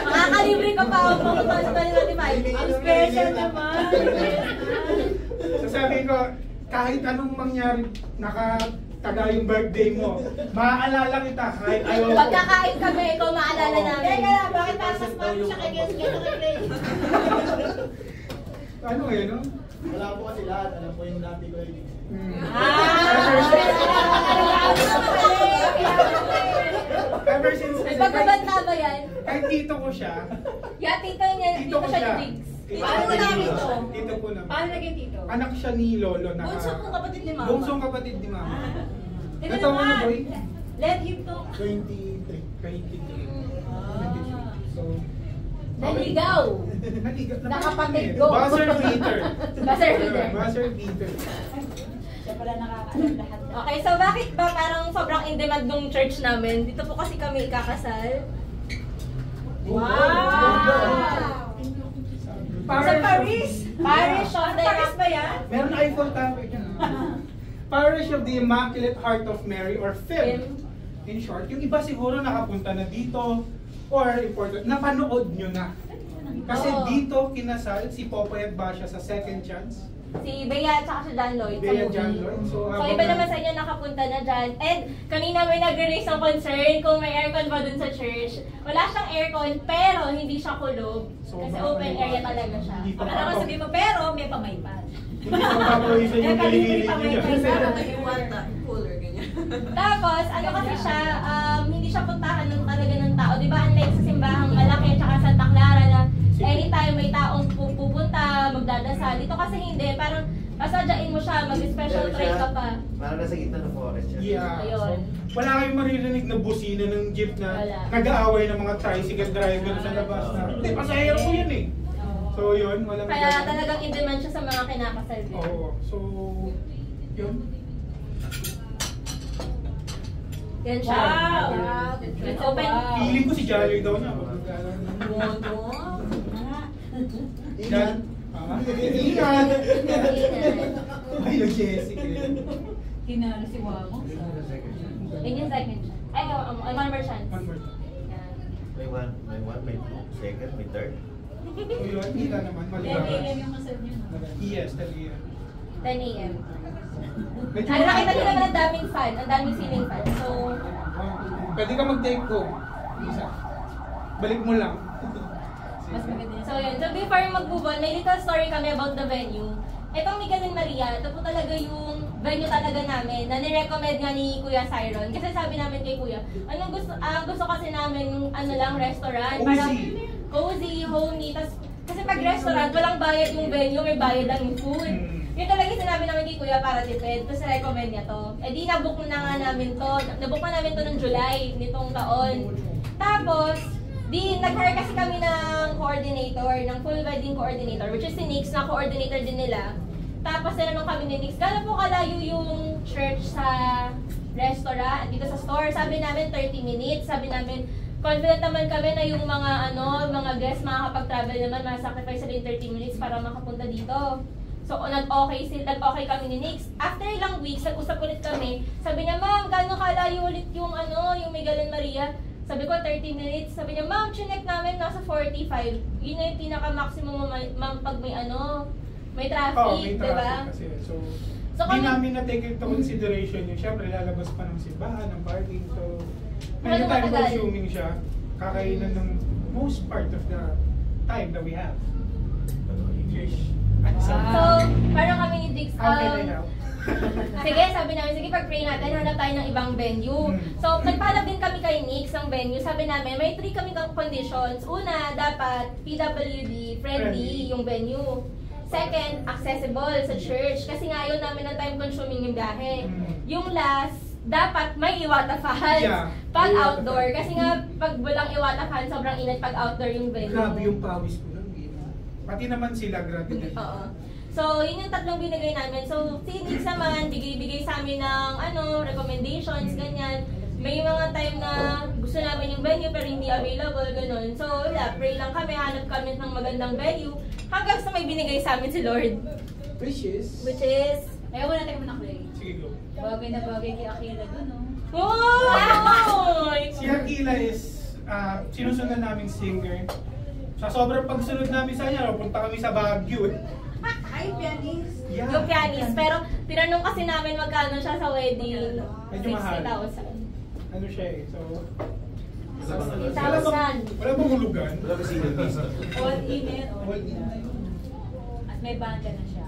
Makakalibre ka pa ako kung 2025. Ang special naman! So sabi ko, kahit anong mangyari, nakataga yung birthday mo, maaalala kita kahit ayaw ko. Pagkakain kami, ikaw maalala namin. Teka lang, bakit parang mas mami siya kay Guess kaya kay Clay? Ano yun, no? Wala po kasi lahat. Alam po yung dati ko yun. Ever since, May pagbabanta ba yan? kahit tito ko siya, Yeah, tito niya, tito ko siya siya. ni Diggs. Paano mo namin to? Tito ko naman. Paano naging tito? Anak siya ni Lolo na. Bunso mong kapatid ni Mama. Bunsong kapatid ni Mama. Tingnan Natawa na, naman. boy. Let him talk. 23. Kay tito. So, Naligaw. naligaw. Nakapatid ko. Buzzer beater. Buzzer beater. Buzzer beater. Siya pala nakakaalam lahat. Okay, so bakit ba parang sobrang in-demand ng church namin? Dito po kasi kami ikakasal. Wow! Sa Paris? Parish of the Paris ba yan? Meron Eiffel Tower dyan. Parish of the Immaculate Heart of Mary or FIM. In short, yung iba siguro nakapunta na dito or important, napanood nyo na. Kasi Oo. dito kinasal si Popoy at Basha sa Second Chance. Si Bea at saka si John Lloyd. Bea, sa John movie. Lloyd. So habang iba naman sa inyo nakapunta na dyan. And kanina may nag-raise ng concern kung may aircon ba dun sa church. Wala siyang aircon pero hindi siya kulob. Kasi open area talaga siya. Hindi pa Baka naman sabihin mo, pero may pamaypad. Hindi pa papawisan yung kiligilid niya. You want that cooler, ganyan. Tapos, ano kasi siya, hindi siya puntahan ng talaga ng tao. Di ba, unlike sa simbahang malaki at saka Santa Clara na anytime may taong pupunta, magdadasal. Dito kasi hindi, parang pasadyain mo siya, mag-special try ka pa. Parang nasa gitna ng forest siya. Yeah. Ayun. So, wala kayong maririnig na busina ng jeep na Wala. nag-aaway ng mga tricycle driver sa labas na, hindi, pasahero ko yan eh. So yun, walang Kaya ganun. talagang in-demand siya sa mga kinakasal din. Oo. So, yun. Yan siya. Wow! It's open. Feeling ko si Jolly daw niya. Ingat. Ingat. Ay, yung Jessica. Kinalo si Wamo. Yun yung second siya. Ay, one more chance. One more time. Yan. May one, may two, second, may third. So yun, kita naman. 10 a.m. yung kasal niyo. Yes, tali yan. 10 a.m. Medyo Ano, nakita maaga. niyo naman ang daming fan, ang daming ceiling fan. So, Pwede ka mag-take home. Isa. Balik mo lang. Mas maganda yun. so yun. So before mag-move on, may little story kami about the venue. Itong Miguel and Maria, ito po talaga yung venue talaga namin na nirecommend nga ni Kuya Cyron. Kasi sabi namin kay Kuya, anong gusto kasi namin yung ano lang, restaurant. Parang cozy, homey. Kasi pag restaurant, walang bayad yung venue, may bayad lang yung food. Yun talaga yung sinabi namin kay Kuya para tipid. Tapos recommend niya to. Eh di nabook na nga namin to. Nabook na namin to ng July nitong taon. Tapos, nag-hire kasi kami ng coordinator, ng full wedding coordinator, which is si Nix, na coordinator din nila. Tapos tinanong kami ni Nix, gano'n po kalayo yung church sa restaurant, dito sa store? Sabi namin 30 minutes. Sabi namin, confident naman kami na yung mga guests makakapag-travel naman, masacrifice sila yung 30 minutes para makapunta dito. So, nag-okay kami ni Nix. After ilang weeks, nag-usap ulit kami. Sabi niya, ma'am, gano'n kalayo ulit yung Miguel and Maria? Sabi ko, 30 minutes. Sabi niya, ma'am, chinek namin, nasa 45. Yun na yung pinaka-maximum, ma'am, pag may traffic, may diba? traffic kasi. So di kami, namin na-take into consideration yun. Siyempre, lalabas pa ng simbahan, ng parking. So, medyo Matagal. time-consuming siya. Kakainan ng most part of the time that we have. English. so, parang kami ni Dix, How can I help? sige, sabi namin, sige, pag-pray natin, hanap tayo ng ibang venue. So, nagpalab din kami kay Nix ng venue. Sabi namin, may 3 kami conditions. Una, dapat PWD friendly yung venue. Second, accessible sa church. Kasi nga ayaw namin ng time-consuming yung biyahe. Yung last, dapat may Iwata fans. Yeah. Pag outdoor. Kasi nga, pag walang Iwata fans, sobrang init pag outdoor yung venue. Grabe yung pawis ko lang. Pati naman sila, grabe din. Oo. So, yun yung tatlong binigay namin. So, si Nix naman, bigay sa amin ng recommendations, ganyan. May mga time na gusto namin yung venue pero hindi available, ganun. So, wala, pray lang kami, hanap kami ng magandang venue. Hanggang sa may binigay sa amin si Lord. Which is? Ayaw ko natin kami ng play. Sige, go. Bagay na bagay kay Akila dun, no? Wow! Si Aquila is sinusundan naming singer. Sa sobrang pagsunod namin sa kanya, punta kami sa Baguio eh. Hi, pianist. Yeah. Yung pianist. Pero, tinanong kasi namin magkano siya sa wedding. Medyo mahal. 60,000. Ano siya eh, so... 60,000. Wala bang hulugan? Wala ba single visa? All email, all email. At may banda na siya.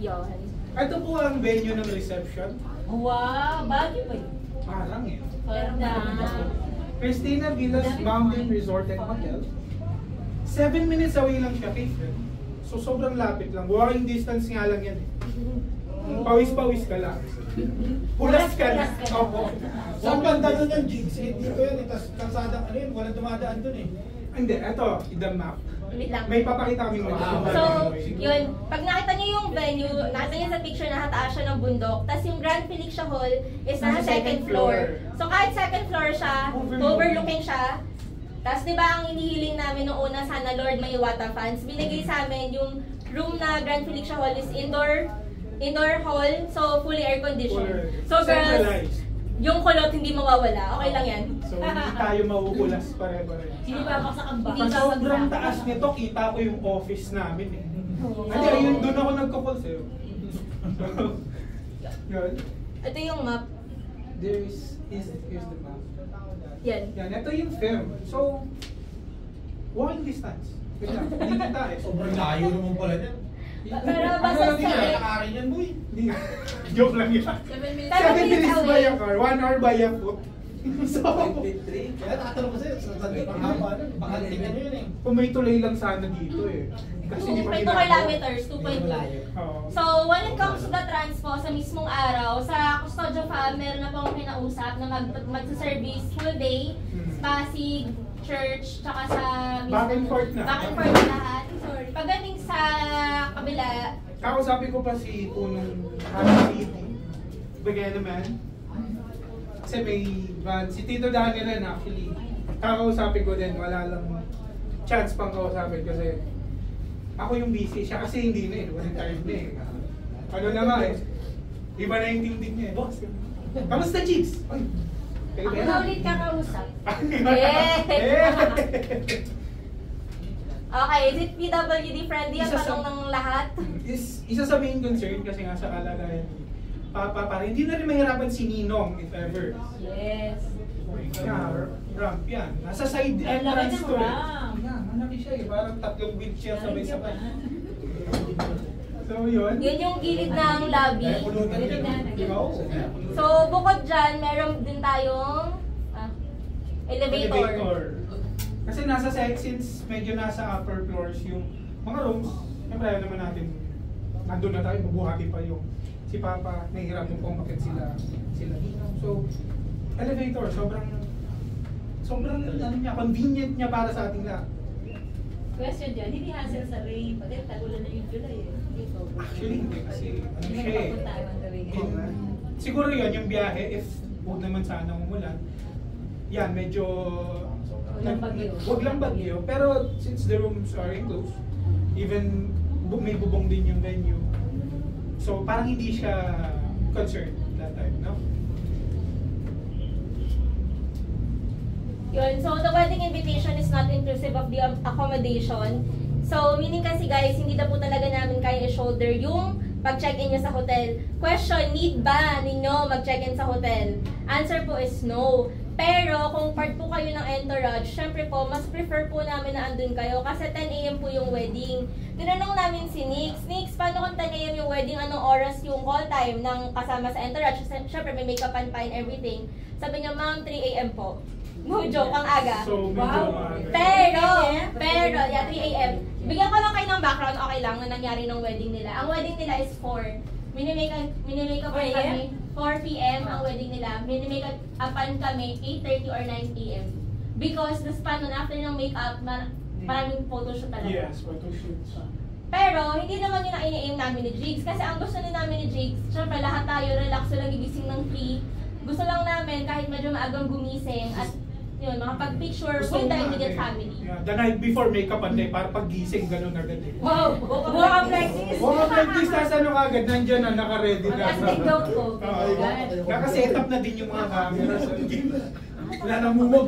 Yun. Ito po ang venue ng reception. Wow! Bagay pa yun. Parang eh. Ganda. Christina Villas Mountain Resort and Hotel. 7 minutes away lang siya kay Fred. So sobrang lapit lang. Walking distance nga lang yan eh. Pawis-pawis ka lang. Pulas ka na. Opo. Saan banda doon yung jigs? Dito yun, tapos kalsadang ano yun, walang dumadaan doon eh. Hindi, eto, the map. Wait lang. May papakita kaming map. So, yun. Pag nakita niyo yung venue, nakita niyo sa picture na nakataas siya ng bundok. Tapos yung Grand Felicia Hall is nasa second floor. So kahit second floor siya, overlooking siya. Tapos di ba ang inihiling namin noong una, sana Lord may Iwata fans. Binigay sa amin yung room na Grand Felicia Hall is indoor hall, so fully air conditioned. So girls, yung kulot hindi mawawala. Okay lang yan. So hindi tayo mauulas pare-pare. Hindi babaksak ang baka. Sa sobrang taas nito, kita ko yung office namin eh. Hindi, ayun, doon ako nagko-call sa'yo. So, yun. Ito yung map. Here's the map. Yan. Yan, ito yung film. So, walking distance. Wait lang, hindi kita eh. Sobrang layo naman pala niyan. Pero basta Ano, sa Nakakarin yan, boy. Hindi. Joke lang yun. 7 minutes. 7 minutes by a car, 1 hour by a foot. So, Kaya nakatanong ko sa'yo, sa pang-haba, baka tingnan nyo yun eh. kung may tulay lang sana dito eh. Kasi hindi pa 2.2 ginagawa. kilometers, 2.2. Oo. So, when it comes to the transpo, sa mismong araw, sa Custodio Fam, meron na po akong kinausap na magsa-service full day, Pasig, church, tsaka sa... Back and forth na. Back and forth na lahat. Pagdating sa kabila, Kakausapin ko pa si Punong City. Bagay naman. Kasi may van. Si Tito Daniel rin actually. Kakausapin ko din. Wala lang chance pang kausapin kasi ako yung busy. Siya kasi hindi na eh. Walang tired na eh. Ano na nga eh. Iba na yung tingting niya eh. Boss, kamusta chicks? Ay, Ako na ulit kakausap. okay, is it PWD friendly ang Isa sa- tanong ng lahat? Isa sa main concern kasi nga sa kalagayan ni Papa, para hindi na rin mahirapan si Ninong if ever. Yes. Yeah, ramp yan. Nasa side Ang laki entrance ng to eh. ramp. Yeah, malaki siya eh. Parang tatlong windshield sabay-sabay. So yun. Yun yung gilid ng lobby. So, bukod dyan, meron din tayong elevator. Kasi nasa since medyo nasa upper floors yung mga rooms, siyempre ayaw naman natin nandun na tayo, mabuhati pa yung si Papa, nahihirapan pong makit sila dito. So, elevator, sobrang ano niya, convenient niya para sa ating lahat. Question dyan, hindi hassle sa rain. Pati tagulan na yung July eh. Actually, hindi kasi ano Hindi siya eh. makapunta ang gawin. Siguro yun, yung biyahe, if huwag naman sana umulan, yan, medyo... Huwag lang bagyo. Huwag lang bagyo. Pero since the rooms are enclosed, even may bubong din yung venue, so parang hindi siya concerned that time, no? Yun, so the wedding invitation is not inclusive of the accommodation. So, meaning kasi guys, hindi na po talaga namin kaya i-shoulder yung pag-check-in nyo sa hotel. Question, need ba ninyo mag-check-in sa hotel? Answer po is no. Pero, kung part po kayo ng entourage, syempre po, mas prefer po namin na andun kayo kasi 10 a.m. po yung wedding. Tinanong namin si Nix, paano kung 10 a.m. yung wedding, anong oras yung call time ng kasama sa entourage? Syempre, may makeup and everything. Sabi niya, ma'am, 3 a.m. po. No joke, ang aga. So, medyo maaga. Pero, yeah, 3 a.m. Bigyan ko lang kayo ng background, okay lang, na nangyari ng wedding nila. Ang wedding nila is 4. Minimake upan kami, 4 p.m. ang wedding nila. Minimake upan kami, 8:30 or 9 p.m. Because the span nun, after ng makeup, maraming photoshoot talaga. Yes, photoshoots. Pero, hindi naman yun ang ini-aim namin ni Jigs. Kasi ang gusto din namin ni Jigs, syempre lahat tayo relax lang gigising ng 3. Gusto lang namin kahit medyo maagang gumising at yun, makapag-picture with the immediate family. Yeah, the night before makeup and day, para pag-gising, ganun agad eh. Wow! Buka like this! Buka like this, nasa ano agad, nandyan na, naka-ready na. Plastic joke ko. Naka-set up na din yung mga cameras. Wala nang mumog.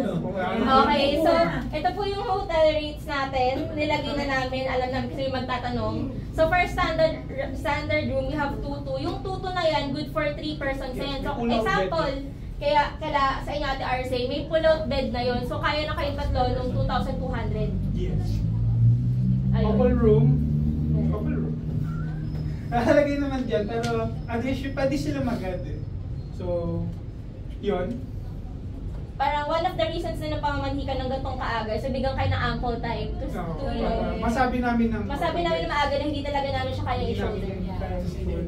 Okay, so ito po yung hotel rates natin. Nilagay na namin, alam namin kasi yung magtatanong. So for standard room, we have 2-2. Yung 2-2 na yan, good for 3 persons na yan. So example, kaya sa inyo Ate RC, may pull-out bed na yon. So kaya na kayong tatlo nung 2,200. Yes. Ayun. Couple room. Nakalagay naman dyan, pero addition, pwede sila mag-add eh. So, yun. Parang one of the reasons na pamamanhikan ng gantong kaaga, so bigyan kayo ng ample time to Masabi namin na maaga na hindi talaga namin siya kaya i-shoulder.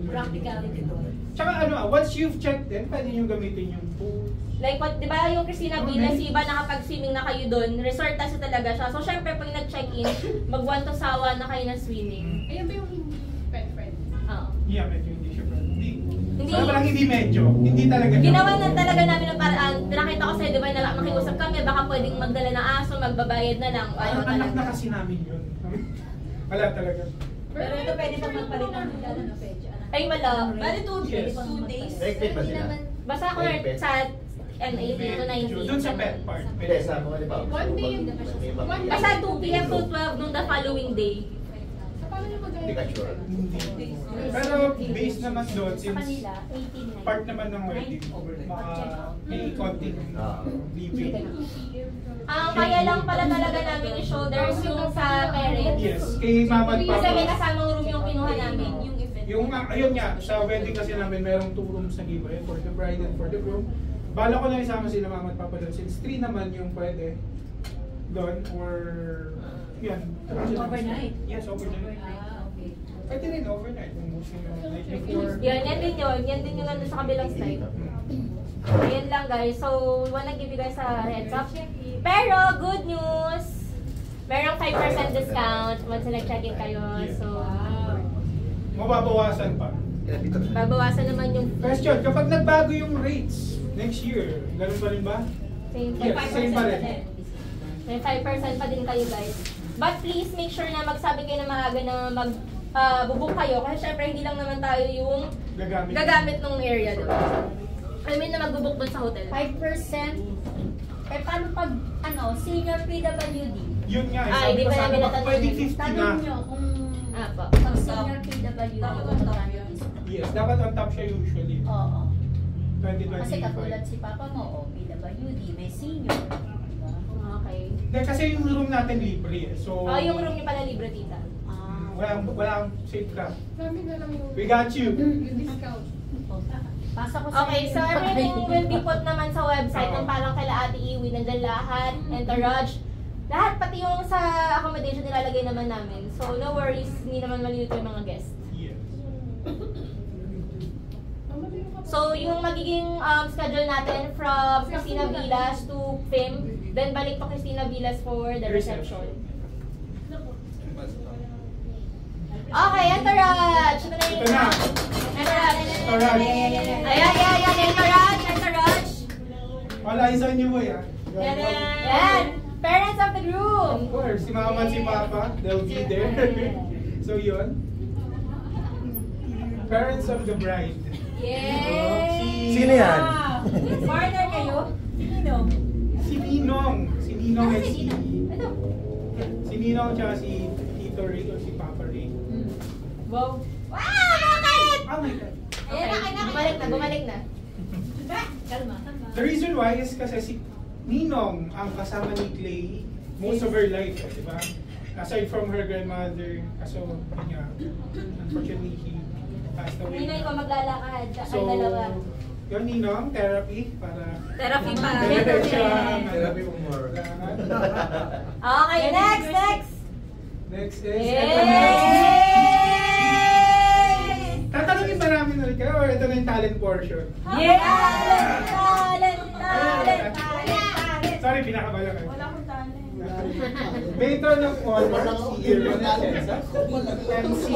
Practicality to. Tsaka once you've checked in, pwede nyo gamitin yung pool. Like what, di ba yung Christina Villas, iba nakapag-swimming na kayo doon, resort kasi talaga siya. So syempre pag nag-check-in, mag-one to sawa na kayo na swimming. Ayun ba yung hindi pet-friendly? Oo. Yeah, medyo hindi siya friendly. Hindi. Parang hindi medyo, hindi talaga. Ginawa na talaga namin ng paraan. Pinakita ko sa'yo, di ba, nakiusap kami, baka pwedeng magdala ng aso, magbabayad na lang. Ayaw Anak na talaga. kasi namin yun. Wala talaga. Pero ito pwede pa magpalit ng regalo ng pecha. Ay, wala. Bali 2 Yes. days. Hectic ba sila? Basta ako sa 18 to 19. Doon sa pet part. Hindi, sa mga halimbawa. One day. May iba- Basta 2 p.m. to 12 nung the following day. Hindi ka sure. Hindi. Pero based naman doon, Sa since kanila, 18 part naman ng wedding, may konting libre. Kaya lang pala talaga namin i-shoulders yung sa parents. Yes, kay mama at Kasi may papa. kasamang room yung kinuha namin, yung event. Yung, ayun nga, sa wedding kasi namin, merong 2 rooms na libre for the bride and for the groom. Bala ko na isama sila mama at papa doon, since 3 naman yung pwede doon, or yan. Overnight? Yes, overnight. Okay. Pwede rin overnight, kung gusto nyo, like before. Yan din yun. Yan din yung nandun sa kabilang slide. Ayan lang guys. So, wanna give you guys a heads up. Pero, good news! Merong 5% discount once nag-check-in kayo. So, Mababawasan pa. babawasan naman yung Question, kapag nagbago yung rates next year, ganun pa rin ba? same Yes, same pa rin. May 5% pa din kayo guys. But please make sure na magsabi kayo na maaga na bubuk kayo. Kasi syempre hindi lang naman tayo yung gagamit ng area. Diba? I mean na magbubuk dun sa hotel. 5%. Eh, paano pag, senior PWD? Yun nga, Ay, di pa namin natanong. pwede 50 na. Tanong nyo kung Po. pag senior PWD, Yes, dapat on top siya usually. Oo. 2025. Kasi katulad si Papa mo, PWD, may senior. Okay. Hindi, kasi yung room natin libre eh. So, Yung room niyo pala libre, tita. walang safe craft. We got you. Pasa ko Okay, so everything will be put naman sa website ng parang kala Ate Iwi, nandyan lahat, entourage. Lahat, pati yung sa accommodation nilalagay naman namin. So no worries, hindi naman malilito yung mga guests. Yes. So yung magiging schedule natin from Cristina Villas to FIM, then balik to Cristina Villas for the reception. Okay, entourage! Ito na yung Ito na. entourage. Entourage. Ayan, entourage! All eyes on you, boy, ah. Yan! Parents of the groom! Of course, si mama at si papa, they'll be there. So yun. Parents of the bride. Yay! Sino yan? Partner kayo? Sino? Si Ninong. Si Ninong at si... Ito. Si Ninong tsaka si Tito Ray o si Papa Ray. Wow! Bakit? Oh my God. Okay, bumalik na. Kalma. The reason why is kasi si Ninong ang kasama ni Clay most of her life, di ba? Aside from her grandmother, kaso niya, unfortunately, he passed away. Ninay ko maglalakad. So, dalawa. yun Ninong, therapy para... Therapy pa. Better siya. Therapy more. Okay, next! Next is... Yay! Tatanungin ba namin ulit kayo or ito na yung talent portion? Talent! Sorry, pinakabala kayo. Wala akong talent. Matron of Honor, si Irwin Atienza. And si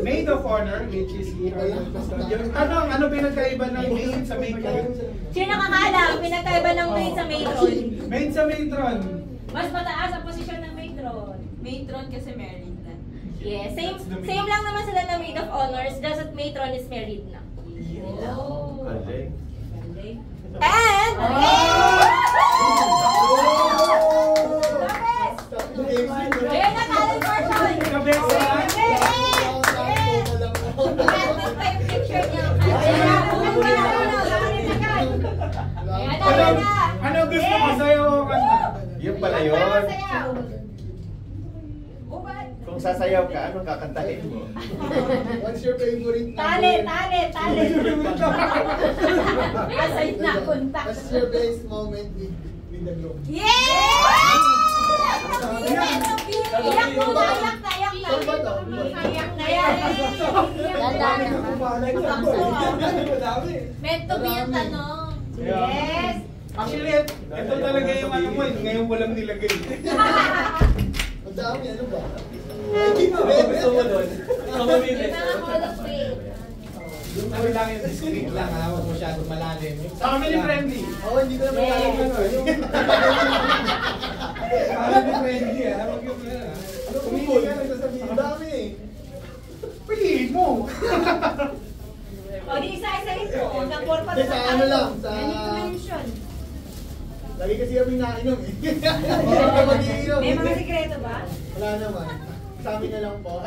Maid of Honor, which is si Arnold Custodian. Tanong, ano pinagkaiba ng maid sa matron? Sino nakakaalam? Pinagkaiba ng maid sa matron. Maid sa matron. Mas mataas ang posisyon ng matron. Matron kasi married na. Yes, same lang naman sila na maid of honors, just that matron is married na. Oh. Galing. And ayan na talent portion. The best one. Tapos pa yung picture niya. Ano gusto mo sa'yo? Yun pala yun. Kung sasayaw ka, anong kakantahin mo? What's your favorite number? Talent. Aside na punta. What's your best moment with the groom? Yay! Iyak na. Meant to be yung tanong. Yes. Actually, ito talaga yung ano mo, ngayon ko lang nilagay. Ang dami, ano ba? Gusto mo doon? Kamamili. Yung ano lang yung discreet lang, Huwag masyadong malalim. family friendly. Oo, hindi ko naman alam ano. Family friendly, ah. Huwag yung Ano kung hindi ka nagsasabihin? Ang dami eh. piliin mo. O, di isa-isahin mo. Hanggang 4 pa Sa ano lang, sa... mention. Lagi kasi kami nainom eh. Hindi ka mag-iinom. May mga sikreto ba? Wala naman. sa amin na lang po.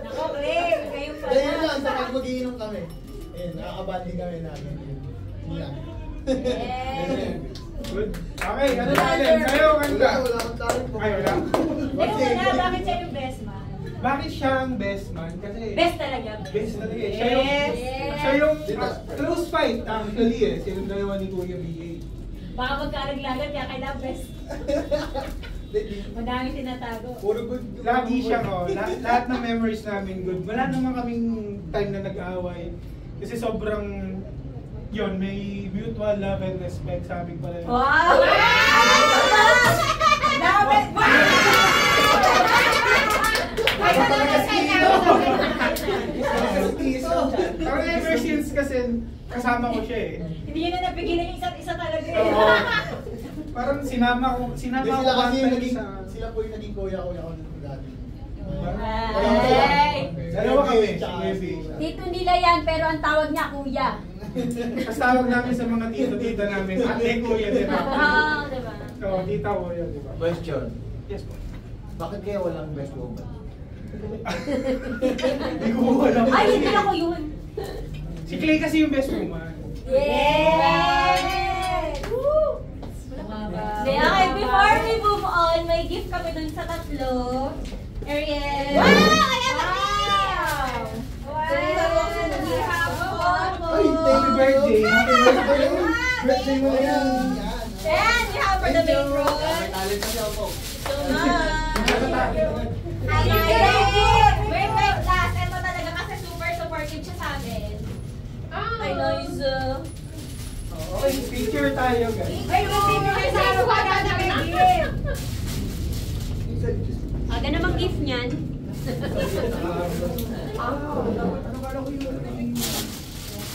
Nako, Clay, kayo pala. Ganyan lang, sa pag mag-iinom kami. Ayun, nakakabanding kami namin. Yun lang. Good. Okay, ano na alin? Kayo, kanta. Wala akong talent po. Ay, wala. Teka muna, bakit siya yung best man? Bakit siya ang best man? Kasi Best talaga. best talaga eh. Siya yung close fight actually eh. Silang dalawa ni Kuya B.A. Baka magkaraglagan kaya kailangan best. Madami tinatago. Puro good. Lagi siya ko. Lahat ng memories namin good. Wala naman kaming time na nag-aaway. Kasi sobrang yun, may mutual love and respect sa aming pala. Wow! Love it! Parang ever since kasi kasama ko siya eh. Hindi nyo na napigilan yung isa't isa talaga eh. Oo. Parang sinama ko Sila kasi one yung time naging, sa... sila po yung naging kuya ko nung dati. Ay! Dalawa kami, si Evi. Tito nila yan, pero ang tawag niya kuya. Tapos tawag namin sa mga tito-tita namin, ate kuya din ako. Diba? So, tita ko yun, di ba? Question. Yes po. Bakit kaya walang best woman? Hindi ko alam. Ay, hindi ako yun. Si Clay kasi yung best woman. Yay! Woo! Okay, before we move on, may gift kami dun sa tatlo. Ariel. Wow! Wow! We have a photo. Ay, Happy birthday! Happy birthday! Birthday mo na yan. And we have for the main role. Talent na siya po. So much. Wait, last. Ito talaga kasi super supportive siya sa amin. Ay, nice. Oo, picture tayo guys. Ay, may sa ano ka na may gift. Aga namang gift niyan.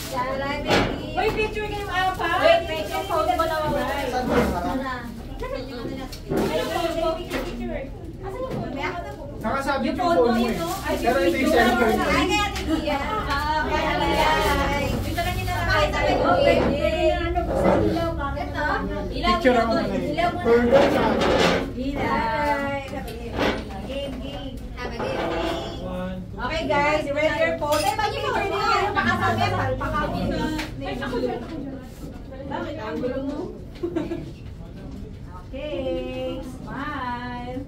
Uy, picture kayo apa. Wait, yung phone mo na wala. Saan mo nakarap? Picture. Asan yung phone? May ako na po. Nakasabit yung phone phone mo, mo yun, eh. no? Ay, Pero ito yung yung cellphone mo. Ay, kaya tigiya. Kaya tigiya. Dito lang yun na nakita ko. Ano po sa ilaw ka? Ito. Picture ako na eh. Ilaw mo Further na. sa akin. Game. Have a good day. Okay guys, ready your phone. Eh, mag-picture niyo. Pakasabi. Pakasabi. Bakit? Ang gulo mo? Okay. Smile.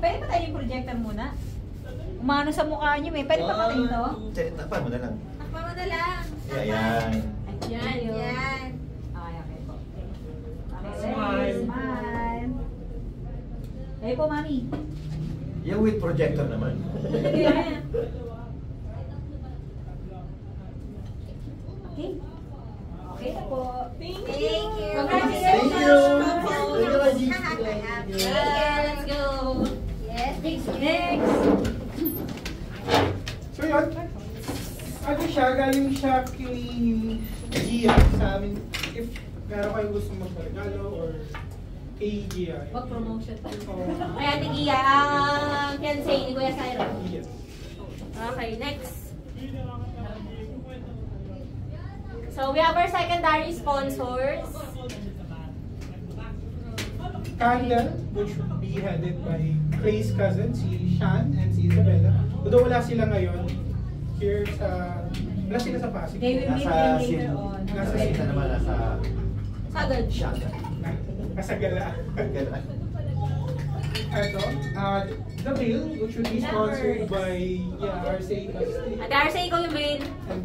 Pwede pa tayo yung projector muna? Umano sa mukha niyo eh. Pwede pa patayin to? Takpan mo na lang. Takpan mo na lang. Ayan. Yan, yun. Yan. Okay po. Okay, Smile. Smile. Kayo po, mami. Yung with projector naman. Okay. Okay na po. Thank you. Thank you. Thank you, Happy. Yeah, let's go. Yes. Next. So yun, ano siya, galing siya kay Gia sa amin. If meron kayong gusto magregalo or kay Gia. Wag promotion pa. Oo. Kaya tigiya, ang fiancé ni Kuya Syra. Yes. Okay, next. So, we have our secondary sponsors. Candle, which would be headed by Clay's cousin, si Sean and si Isabella. Although wala sila ngayon, here sa... Wala sila sa Pasig. They will meet Nasa them later Cebu. on. Nasa Nasa Cebu. naman nasa Sagad. Shaga. Kasagala. Ito, the bill, which would be sponsored by RCA Custody. Ate Arce, ikaw yung main. And,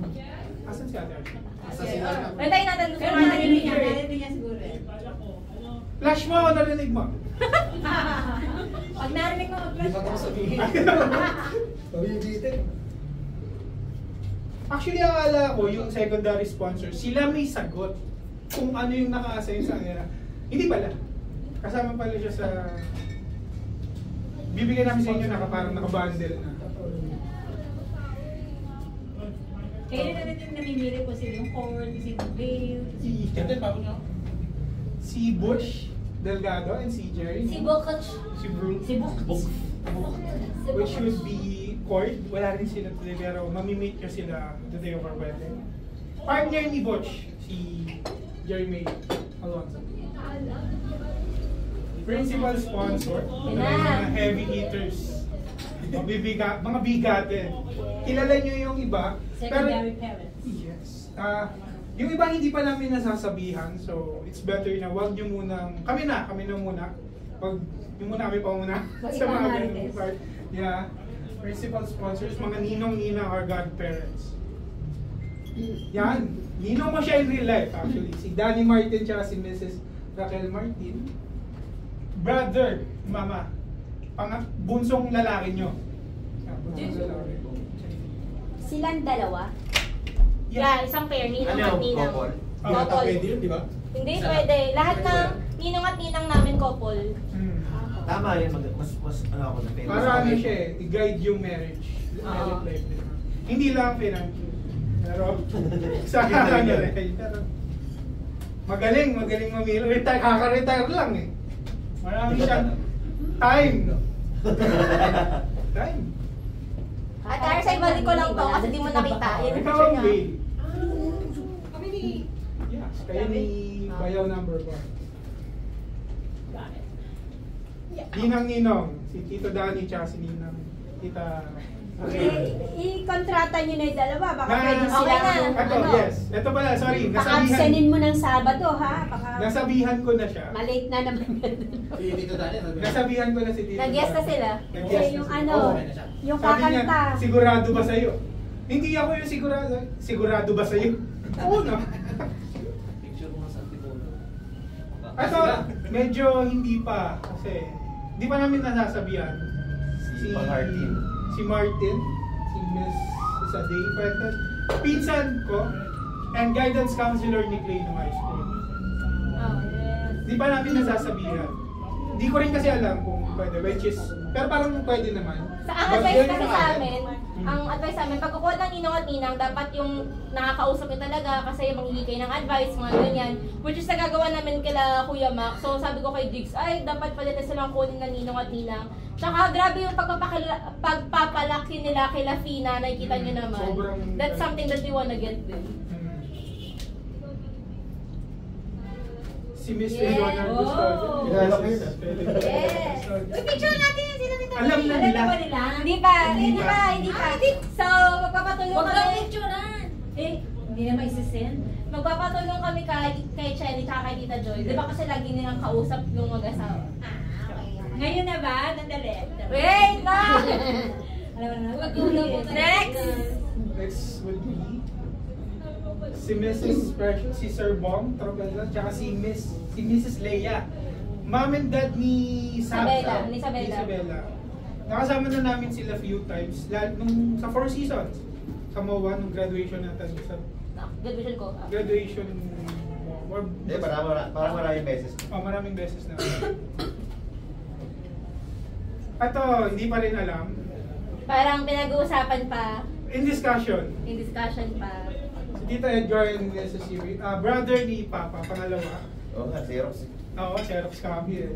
asan si Ate Arce? Pwede natin gusto Pero natin narinig yung niya, picture. narinig niya siguro eh. Flash mo ako, narinig mo. Pag narinig mo, Hindi pa ako sabihin. Pabibitin. Actually, akala ko yung secondary sponsor, sila may sagot kung ano yung naka-assign sa kanila. Hindi pala. Kasama pala siya sa... Bibigyan namin sa inyo parang naka-bundle na. kayo na rin yung namimili po sila yung cord, si Bale, Si Butch Delgado and si Jerry. Si Bokach. Si Brooke. si Book. Which would be Cord. Wala rin sila today pero mamimit nyo sila the day of our wedding. Partner ni Butch, si Jeremy Alonso. principal sponsor, mga heavy hitters, mga bigatin. Kilala nyo yung iba. Secondary parents. Yes. Yung iba hindi pa namin nasasabihan, so it's better na wag nyo munang, kami na muna. Wag yung muna kami pa muna sa mga ganung part. Yeah. Principal sponsors, mga ninong-ninang or godparents. Yan. Ninong mo siya in real life actually. Si Danny Martin tsaka si Mrs. Raquel Martin. Brother, mama. Bunsong lalaki nyo. Bunsong lalaki. Silang dalawa? Yeah, isang pair, ninong at ninang. Couple? Couple. Pwede yun, di ba? Hindi, pwede. Lahat ng ninong at ninang namin couple. Tama yun, mas ano ako na famous. Para ano siya eh, i-guide yung marriage. Marriage life din. Hindi lang financial. Pero, sa ano rin. Pero, magaling mamilo. Kaka-retire lang eh. Marami siyang time. Time. At sa ibalik ko lang to kasi di mo nakita. Yun yung Ikaw picture ang niya. Will. Kami ni... Yes, kayo ni Bayaw number 1. Ninang-ninong, si Tito Danny tsaka si Ninang. Tita... I-kontrata nyo na yung dalawa. Baka Na- pwede okay silang, na. Ito, yes. Ito pala, sorry. pa-absenin mo ng Sabado, ha? Baka Nasabihan ko na siya. malate na naman. Si Tito Daniel, sabi niya. Nasabihan ko na si Tito. Nag-guest na sila. Nag-guest Eh, yung na sila. ano, yung Sabi niya, kakanta. sigurado ba sa'yo? Hindi ako yung sigurado. Sigurado ba sa'yo? Oo no. Picture mo sa Antipolo. Ito, medyo hindi pa. Kasi, di pa namin nasasabihan. Si Martin. Si Martin. Si Miss Saday. Pinsan ko. And guidance counselor ni Clay nung high school. Oh, yes. Di pa namin nasasabihan. Hindi ko rin kasi alam kung pwede. Which is, pero parang pwede naman. Ang advice kasi sa amin, ang advice sa amin, pag kukuha ng ninong at ninang, dapat yung nakakausap nyo talaga kasi manghihigay ng advice, mga ganyan. Which is nagagawa namin kila Kuya Mac. So sabi ko kay Diggs, ay dapat pwede na silang kunin ng ninong at ninang. Tsaka grabe yung pagpapalaki nila kila Fina, nakikita nyo naman. Sobrang- That's something that we wanna get with. Si Miss Yes. Leonard Oh. Gustavo. Kilala ko yun, Yes! Uy, picture natin yun sila nito. Alam na nila. ba nila? Hindi pa. Hindi pa. So, magpapatulong Huwag kami. kang picturean! Eh, hindi na maisisend. Magpapatulong kami kay Chelly at kay Tita Joy. Di ba kasi lagi nilang kausap yung mag-asawa? Ngayon na ba? Nandali. Wait na! Alam mo na. Huwag kong Next! Next would be si Mrs. Precious, si Sir Bong Tropella, tsaka si Mrs. Leia. Mom and dad ni Isabella, Sam. ni Isabella. Nakasama na namin sila few times. Nung sa 4 seasons. Sa MOA, nung graduation natin. Sa Graduation ko. graduation or Hindi, parang maraming beses. maraming beses na. Ito, hindi pa rin alam. Parang pinag-uusapan pa. In discussion. In discussion pa. Si Tito Edgar and si Siri, brother ni Papa, pangalawa. Oo nga, Xerox. Oo, Xerox copy eh.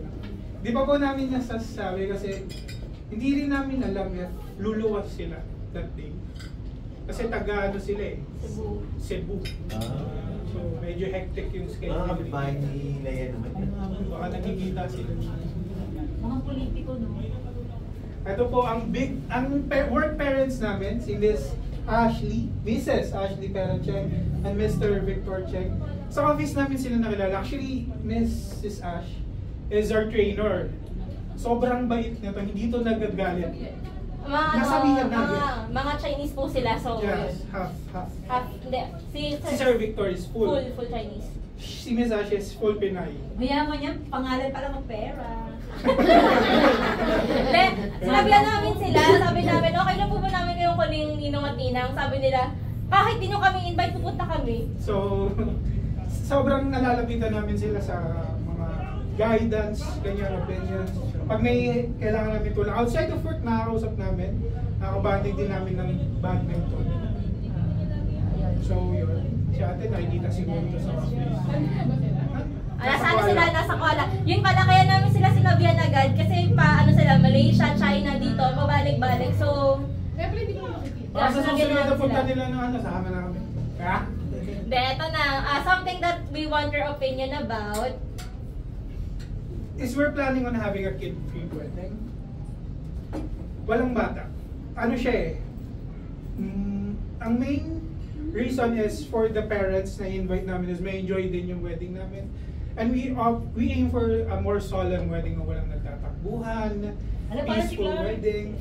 Di pa po namin nasasabi kasi hindi rin namin alam if luluwas sila that day. Kasi taga ano sila eh. Cebu. So medyo hectic yung schedule. Mga kapitbahay ni Leia naman yun. Baka nakikita sila. Mga politiko, no? Ito po ang work parents namin, si Miss Ashley, Mrs. Ashley Peracheng and Mr. Victor Cheng. Sa office namin sila nakilala. Actually, Mrs. Ash is our trainer. Sobrang bait nito, hindi ito nagagalit. Nasabihan namin. Mga Chinese po sila, so Yes, half. hindi. Si Sir Victor is full. Full Chinese. Si Miss Ash is full Pinay. Mayaman yan, pangalan pa lang ng pera. Hindi, sinabihan namin sila, sabi namin, okay lang po ba namin kayong kuning ninong at ninang? Sabi nila, kahit di nyo kami invite, pupunta kami. So, sobrang nalalapitan namin sila sa mga guidance, ganyan, opinions. Pag may kailangan namin tulong, outside of work, nakakausap namin. Nakakabanding din namin ng badminton. So, yun. Si ate, nakikita siguro ito sa office. Sana sila nasa Kuala. Yun pala, kaya namin sila sinabihan agad kasi pa, sila, Malaysia, China dito, pabalik-balik. So, Siyempre, hindi ko makikita. Baka sa susunod Sinabihan na punta sila. nila ng sama na kami. Ha? De, eto na. Something that we want your opinion about. is we're planning on having a kid-free wedding. Walang bata. Ano siya eh, ang main reason is for the parents na invite namin is may enjoy din yung wedding namin. And we aim for a more solemn wedding na walang nagtatakbuhan, peaceful wedding.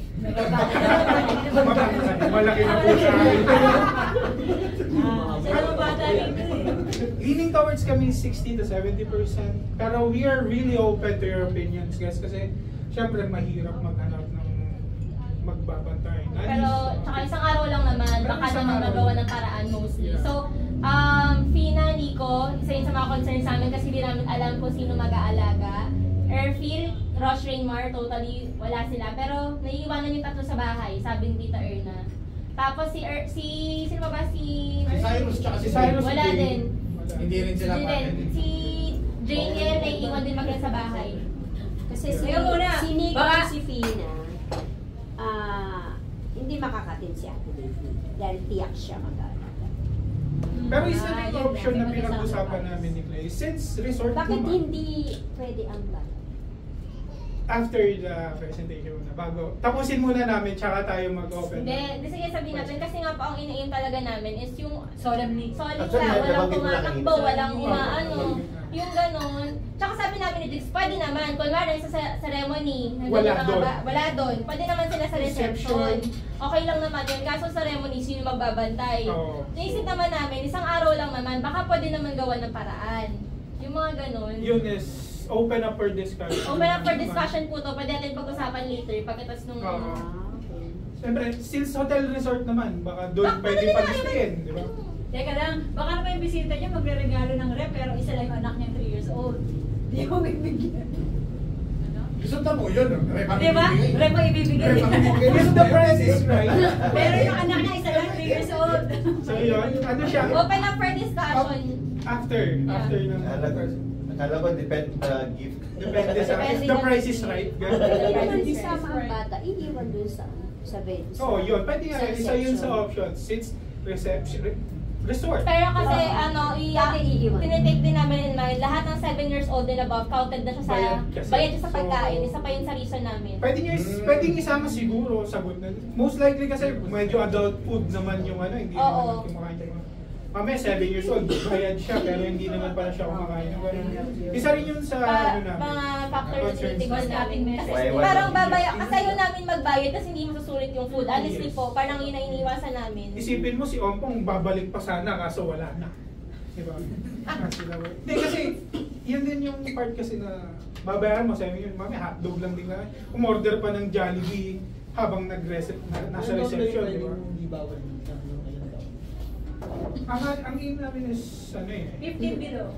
Malaki na po siya. Leaning towards kami 60 to 70%. Pero we are really open to your opinions, guys. Kasi syempre mahirap maghanap ng magbabantay. Pero tsaka isang araw lang naman, baka naman magawa ng paraan mostly. So, Fina, Nico, isa yun sa mga concerns namin kasi hindi namin alam kung sino mag-aalaga. Airfield, Rosh, Rainmar, totally wala sila. Pero naiiwanan yung tatlo sa bahay, sabi ni Tita Erna. Tapos sino ba? Si Cyrus tsaka si Cyrus. Wala din. Hindi rin sila Si Janiel, naiiwan din mag sa bahay. Kasi si Nico Baka- at si Fina, hindi makakatin si Ate Baby. Dahil tiyak siya mag-aalaga. Pero isa rin yun option na, na may pinag-usapan sacrifice. namin ni Clay, since resort Bakit naman, hindi pwede ang bata? after the presentation na bago, tapusin muna namin tsaka tayo mag-open. Hindi, sige sabihin natin kasi nga po ang ina-aim talaga namin is yung Solemnly. solid Actually, lang, walang nabanggit mo na tumatakbo, kanina. walang Oo, umaano, nabanggit na. yung ganon. Tsaka sabi namin ni Dix, pwede naman, kung nga sa ceremony, Wala doon. Wala doon. Pwede naman sila sa reception. Reception. Okay lang naman yun, kaso sa ceremony, sino magbabantay? Oo. Naisip naman namin, isang araw lang naman, baka pwede naman gawa ng paraan. Yung mga ganon. Yun is open up for discussion. Open up for discussion po to, pwede natin pag-usapan later, pagkatapos nung... Oo. Siyempre, since hotel resort naman, baka doon Baka pwede pwede na pag-stayin, di ba? Teka lang, baka naman yung bisita niya magre-regalo ng rep pero isa lang yung anak niya 3 years old. Di mo bibigyan. Ano? Gusto mo yun, no? Di ba? Rep mo ibibigay. If the price is right. Pero yung anak niya isa lang 3 years old. So yun, ano siya? Open up for discussion. After ng... Akala ko depend gift. Depende sa... If the price is right. Pwede ganun. naman isama ang bata, iiwan dun sa bed. Oo, yun. Pwede nga, isa yun sa options. Since resort. Pero kasi Bakit iiwan? tinitake din namin in mind, lahat ng 7 years old and above, counted na siya sa, Bayad kasi. bayad siya sa So, pagkain, isa pa yun sa reason namin. Pwedeng isama siguro, sagot na. Most likely kasi medyo adult food naman yung hindi Oo. naman kumakain yung mga. Mamaya 7 years old, bayad siya pero hindi naman pala siya kumakain ng ganun. Isa rin yun sa namin. Mga factors na concerns. tinitignan namin. Kasi Why parang not? kasi ayaw namin magbayad kasi hindi masusulit yung food. Honestly Yes. po, parang yun ang iniwasan namin. Isipin mo si Ompong babalik pa sana kaso wala na. Diba? Hindi kasi, yun din yung part kasi na babayaran mo, sabi yun, mami hotdog lang din na. Umorder pa ng Jollibee habang nasa reception, di ba? Hindi bawal. Ang aim namin is, 15 below.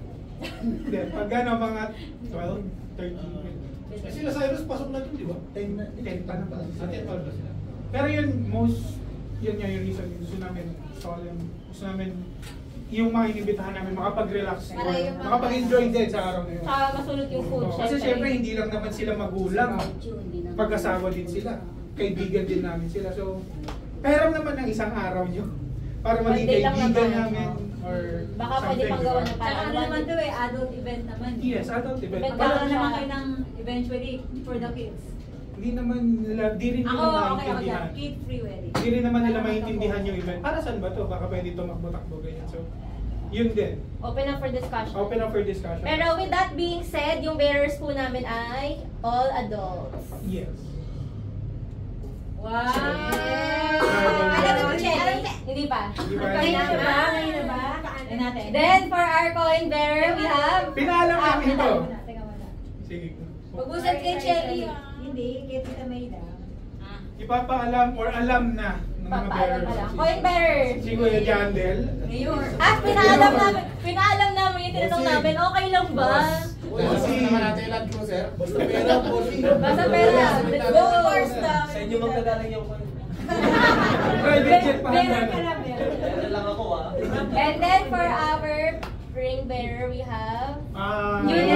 Hindi, pag mga 12, 13. Sila Cyrus pasok na dun, di ba? 10 pa na pa. 10 pa na sila. Pero yun, yun nga yung reason. Gusto namin solemn. Gusto namin yung mga inibitahan namin makapag-relax. Para yung mga- Makapag-enjoy din sa araw na yun. Saka masulot yung food, Oo, kasi syempre hindi lang naman sila magulang. Pag-asawa din sila. Kaibigan din namin sila. So, peram naman ng isang araw nyo. Para maging Birthday lang kaibigan naman. namin. Or Baka pwede something, pang gawa diba? ng Tsaka ano naman to adult event naman. Yes, adult event. Magkakaroon naman kayo ng eventually for the kids. Hindi naman nila, di rin nila Ako, okay ako maintindihan. dyan. Kid free wedding. Hindi rin naman nila maintindihan yung event. Para saan ba to? Baka pwede tumakbo-takbo ganyan. So, yun din. Open up for discussion. Open up for discussion. Pero with that being said, yung bearers po namin ay all adults. Yes. Wow! Alam mo, Cherry? Hindi pa. Hindi pa. Ngayon na ba? Ngayon na ba? Ayun natin. Then, for our coin bearer, we have... Pinaalam namin to. Teka muna, teka muna. Sige. Mag-usap kay Cherry. Hindi, kay Tita Mayda. Ipapaalam or alam na ng mga Papaalam bearers. pa lang. Coin bearer. Si Kuya Jandel. Mayor. Pinaalam namin yung tinanong namin, okay lang ba? Kasi naman natin yung land cruiser. Basta pera, bossing. Basta pera. Let's go. Sa inyo magdadalang yung Private jet pa Meron ka lang. na, meron. Meron lang ako And then for our ring bearer, we have... Yun.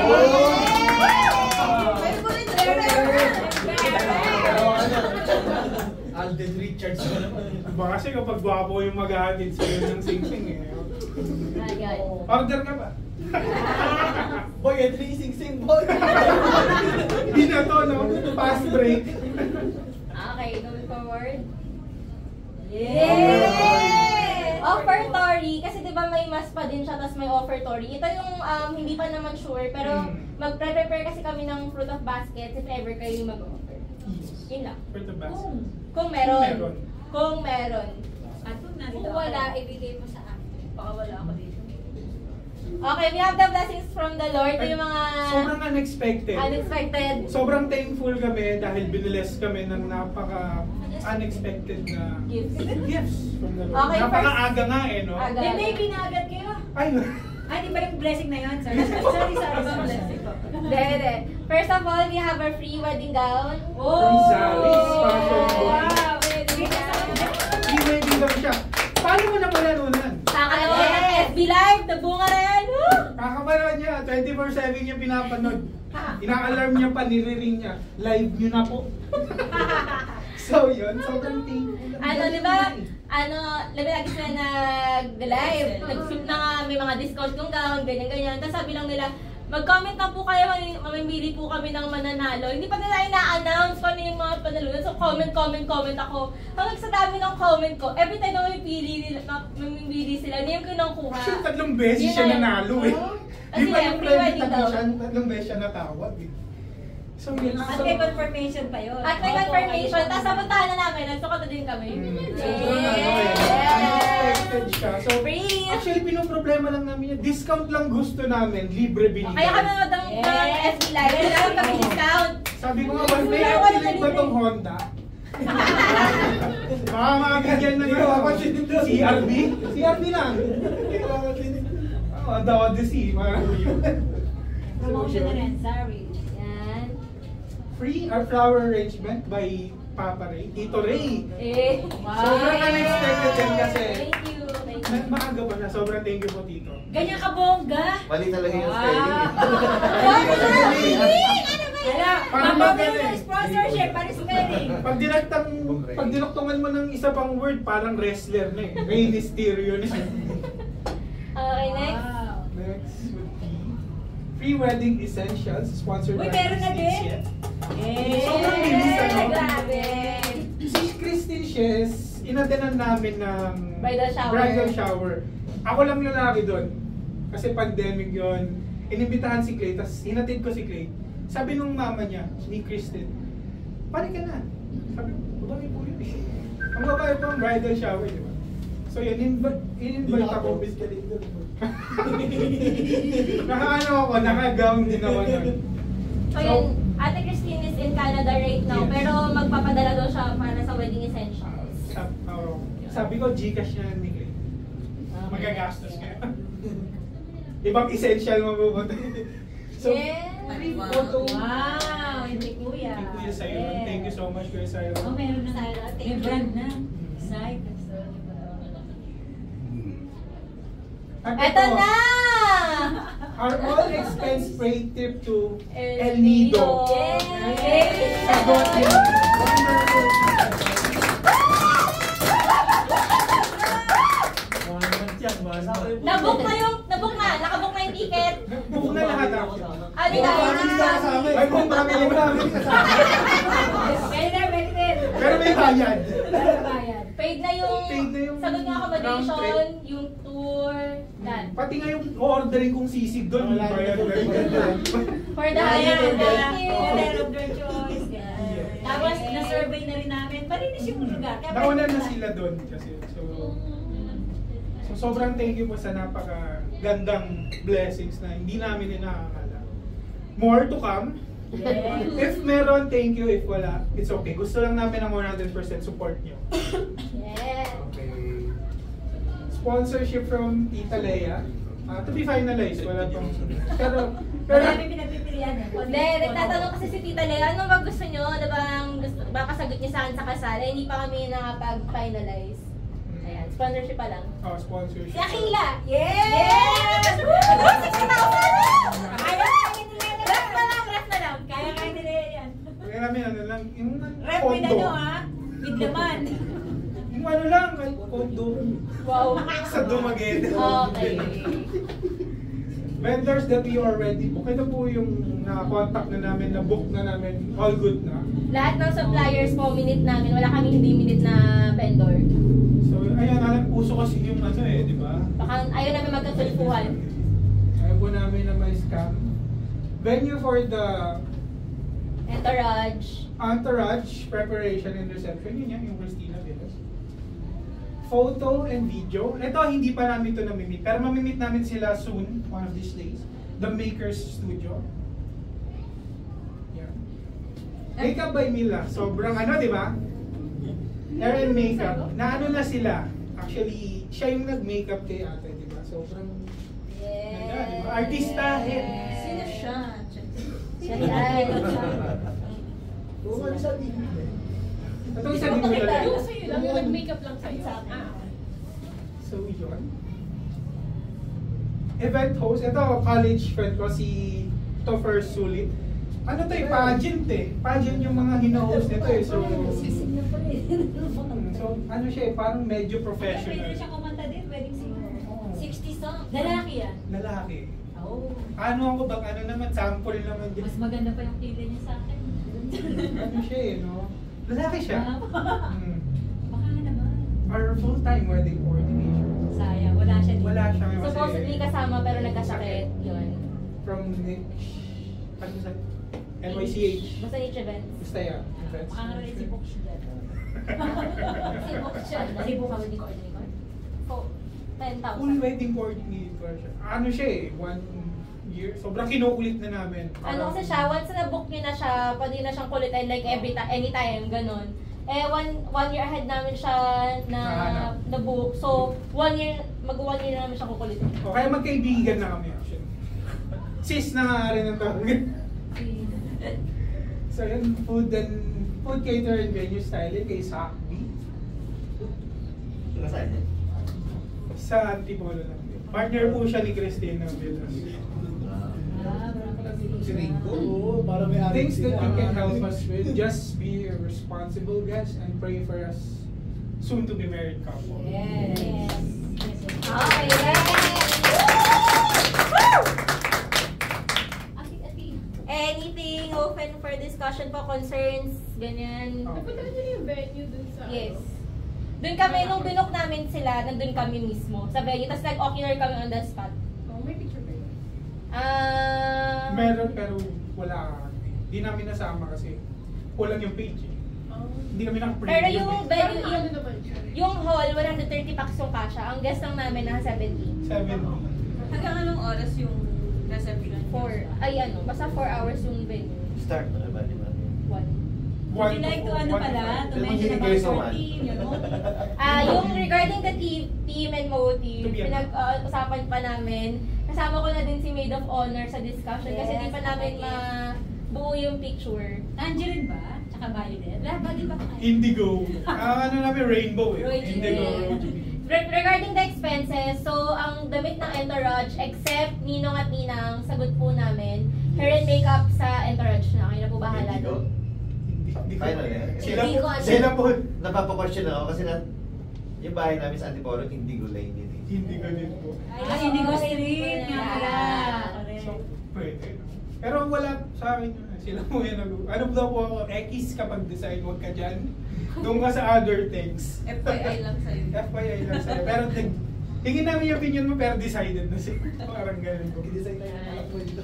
Favorite bearer. Alden Richards ko naman. Ba kasi kapag gwapo yung maghahatid sa'yo ng sing-sing eh. Ayan. Order ka ba? Boy, at least sing-sing. football. Hindi na to, no? Fast break. Okay, going forward. Yay! Offertory, kasi di ba may mas pa din siya, tapos may offertory. Ito yung hindi pa naman sure, pero magpre-prepare kasi kami ng fruit of baskets if ever kayo yung mag-offer. Yun lang. For the basket. Kung meron. Meron. Kung meron. At kung Kung wala, ibigay mo sa akin. Baka wala ako dito. Okay, we have the blessings from the Lord. Ito yung mga Sobrang unexpected. unexpected. Sobrang thankful kami dahil biniless kami ng napaka-unexpected na gifts from the Lord. Okay, Napaka-aga nga eh, no? Aga. May pinagad kayo. Ay, Ay, di ba yung blessing na yun? Sorry. Dede. First of all, we have our free wedding gown. From Sally's Fashion Book. Wow! Pre-wedding daw siya. Paano mo na palanunan? Yes! FB Live, nabunga rin! Woo! Kakapanood niya, 24/7 niya pinapanood. Ina-alarm niya pa, nire-ring niya. Live niyo na po. So yun, sobrang thankful. Ano, di ba? Lagi sila nag-live. Nag-flip na nga, may mga discount yung gown, ganyan-ganyan. Tapos sabi lang nila, mag-comment na po kayo, mamimili po kami ng mananalo. Hindi pa nila ina-announce kung ano yung mga panalunan. So comment ako. Hanggang sa dami ng comment ko, every time na mamimili sila, hindi yung kinukuha. Actually, 3 beses siya nanalo eh. Kasi Di ba yung free private wedding daw. siya, 3 beses siya natawag eh. So yun. At may confirmation pa yun. At may confirmation, tapos sapuntahan na namin, nagsukat na din kami. Sobrang unexpected siya. So, Free! actually, pinoproblema lang namin yun. Discount lang gusto namin, libre binigay. Kaya kami nanood ng FB Live, kailangan kami discount. Sabi ko nga, may activate ba itong Honda? Baka makabigyan na nyo ako CRV? CRV lang. The Odyssey. Promotion na rin, sorry. Yan. Free our flower arrangement by Papa Ray. Tito Ray. Sobrang unexpected din kasi. Thank you. Maaga pa siya. Sobrang thank you po, Tito. Ganyan ka bongga. Mali talaga yung spelling. Parang Mababili maganda ng sponsorship, para spelling. Pag dinoktongan mo ng isa pang word, parang wrestler na eh. May Mysterio na siya. Okay, next. Next would be Free Wedding Essentials, sponsored Uy, by meron na din. Christine Yay! Sobrang bilis, ano? Grabe. Si Christine Shes, inatenan namin ng Bridal shower. Ako lang lalaki doon. Kasi pandemic yon. Inimbitahan si Clay, tapos hinatid ko si Clay. Sabi nung mama niya, ni Christine, pari ka na. Sabi ko, babae po yun eh. Ang babae po ang bridal shower, di ba? So yun, in-invite ako. Naka-ano ako, naka-gown din ako nun. So yun, Ate Christine is in Canada right now, Yes. pero magpapadala daw siya para sa wedding essentials. Sabi ko, Gcash na ni Clay. Magagastos ka. Ibang essential mabubuti. So, free photo. Wow, hindi kuya. Thank you, Kuya Sayron. Thank you so much, Kuya Sayron. Oh, meron na. May brand na. Side. At Eto na! Our all-expense paid trip to El El Nido. Yay! Sagot yun. Wonderful. Nakabook na yung ticket. Book na lahat ako. Ano na? Ay, kung family namin. Pwede. Pero may bayad. Paid na yung sagot ng round accommodation, trip. yung tour, that. Pati nga yung ordering kong sisig doon, may bayad na rin. For the hire, thank you. Hotel of their choice. Tapos, na-survey na rin namin. Malinis yung lugar. Kaya Nauna pwede na sila doon kasi. So sobrang thank you po sa napaka-gandang blessings na hindi namin inaakala. More to come. If meron, thank you. If wala, it's okay. Gusto lang namin ng 100% support nyo. Yes. Okay. Sponsorship from Tita Lea. To be finalized. Wala pang... Pero Marami pinagpipilian eh. Hindi, nagtatanong kasi si Tita Lea, ano ba gusto nyo? Ano baka sagot niya sa akin sa kasal? Hindi pa kami nakapag-finalize. Ayan, sponsorship pa lang. sponsorship. Si Akila! Yes! Woo! 60,000! Kaya Ref na lang. Kaya nila yan. Kaya namin ano lang, yung Rep with ano ha? With laman. Yung ano lang, kondo. Wow. Sa Dumaguete. Okay. vendors that we already book, ito po yung na-contact na namin, na-book na namin, all good na. Lahat ng suppliers po, minute namin. Wala kaming hindi minute na vendor. So, ayan, uso kasi yung ano eh, di ba? Baka ayaw namin magkatulpuhan. Ayaw po namin na may scam. Venue for the entourage preparation and reception. Yun yan, yung Christina Villas. Photo and video. Ito, hindi pa namin ito namimit. Pero mamimit namin sila soon, one of these days. The Makers Studio. Yan. Makeup by Mila. Sobrang ano, di ba? Hair and makeup. Na ano na sila. Actually, siya yung nag-makeup kay ate, di ba? Sobrang ganda, di ba? Artistahin. Sino siya? Siya ay. Buwan sa TV. Ito isa din mo talaga. Yung sa'yo lang, yung nag-makeup lang sa'yo. So, yun. Event host. Ito, college friend ko, si Topher Sulit. Ano to eh, pageant eh. Pageant yung mga hina-host nito eh. So, ano siya eh, parang medyo professional. Pwede siya kumanta din, wedding singer. 60 songs. Lalaki yan. Lalaki. Oh. Ano ako bang ano naman, sample naman din. Mas maganda pa yung kilay niya sa akin. Ano siya eh, no? Lalaki siya. Baka naman. Our full-time wedding coordinator. Sayang, wala siya dito. Wala siya kasi. Supposedly kasama pero nagkasakit. Yun. From Nick, ano sa NYCH. Basta niche events. Basta yan. Makakaroon si Book siya dyan. Sibok siya. Sibok ka wedding coordinator? Oh, 10,000. Full wedding coordinator siya. Ano siya eh, 1 year. Sobrang kinukulit na namin. Ano kasi siya, once na-book nyo na siya, pwede na siyang kulitin like anytime, ganun. Eh, one year ahead namin siya na book. So, 1 year, mag-1 year na namin siya kukulitin. O, kaya magkaibigan na kami actually. Sis na nga rin ang tawag. So yun, food cater and venue styling kay Sakbi. Saan yan? Sa Antipolo lang din. Partner po siya ni Christina Villas. Si Rico. Oo, para may Things that you can help us with, just be a responsible guest and pray for us soon to be married couple. Yes. Okay, yes! Anything open for discussion po, concerns, ganyan. Napunta niyo yung venue dun sa... Yes. Doon kami, nung binook namin sila, nandun kami mismo sa venue. Tapos nag-ocular kami on the spot. Oh, may picture ba yun? Meron pero wala. Hindi namin nasama kasi kulang yung page eh. Hindi kami nakaprint. Pero yung venue, Parang ano naman siya? yung hall, 130 packs yung kasha. Ang guest lang namin nasa 70. 7. Hanggang anong oras yung reception? 4, ay ano, basta 4 hours yung venue. Start na ba, di ba? 1. Would you like to ano pala, to mention about your team, you know? Yung regarding the team and motive, To be ano? pinag-usapan pa namin. Kasama ko na din si Maid of Honor sa discussion kasi Yes, di pa namin okay. mabuo yung picture. Tangerine ba? Tsaka Violet? Lahat ba di ba kayo? Indigo. Ano namin, rainbow eh. Roy G. Indigo. Regarding the expenses, so ang damit ng entourage, except Ninong at Ninang, sagot po namin, hair and makeup sa entourage na. Kayo na po bahala Indigo? doon. Hindi ko. Final eh. Hindi ko alam. Sila po. Napapakwarsyon ako kasi yung bahay namin sa Antipolo, Indigo Lane din eh. Indigo din po. Indigo Street nga pala. So, pwede. Pero wala sa akin yun. Sila po yan. Ano daw po ako, X kapag design, huwag ka dyan. Doon ka sa other things. FYI lang sa'yo. FYI lang sa'yo. Pero tingin namin yung opinion mo, pero decided na siya. Parang ganun po. I-design tayo ng mga kwento.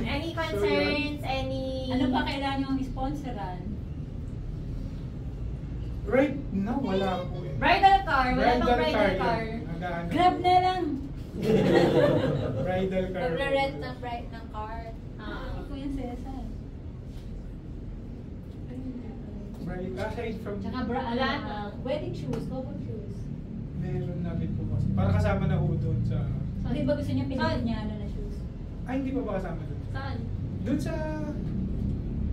Any concerns? Any... Ano pa kailangan yung sponsoran? Right now, wala po eh. Bridal car. Wala pang bridal car. Nag-ano. Grab na lang! Bridal car. Magre-rent ng car. Ako yung Cesar. Aside from... Tsaka wedding shoes, couple shoes. Meron namin po kasi. Para kasama na ho doon sa... So, di ba gusto niya pinili niya ano na shoes? Ay, hindi pa ba kasama doon? Saan? Doon sa...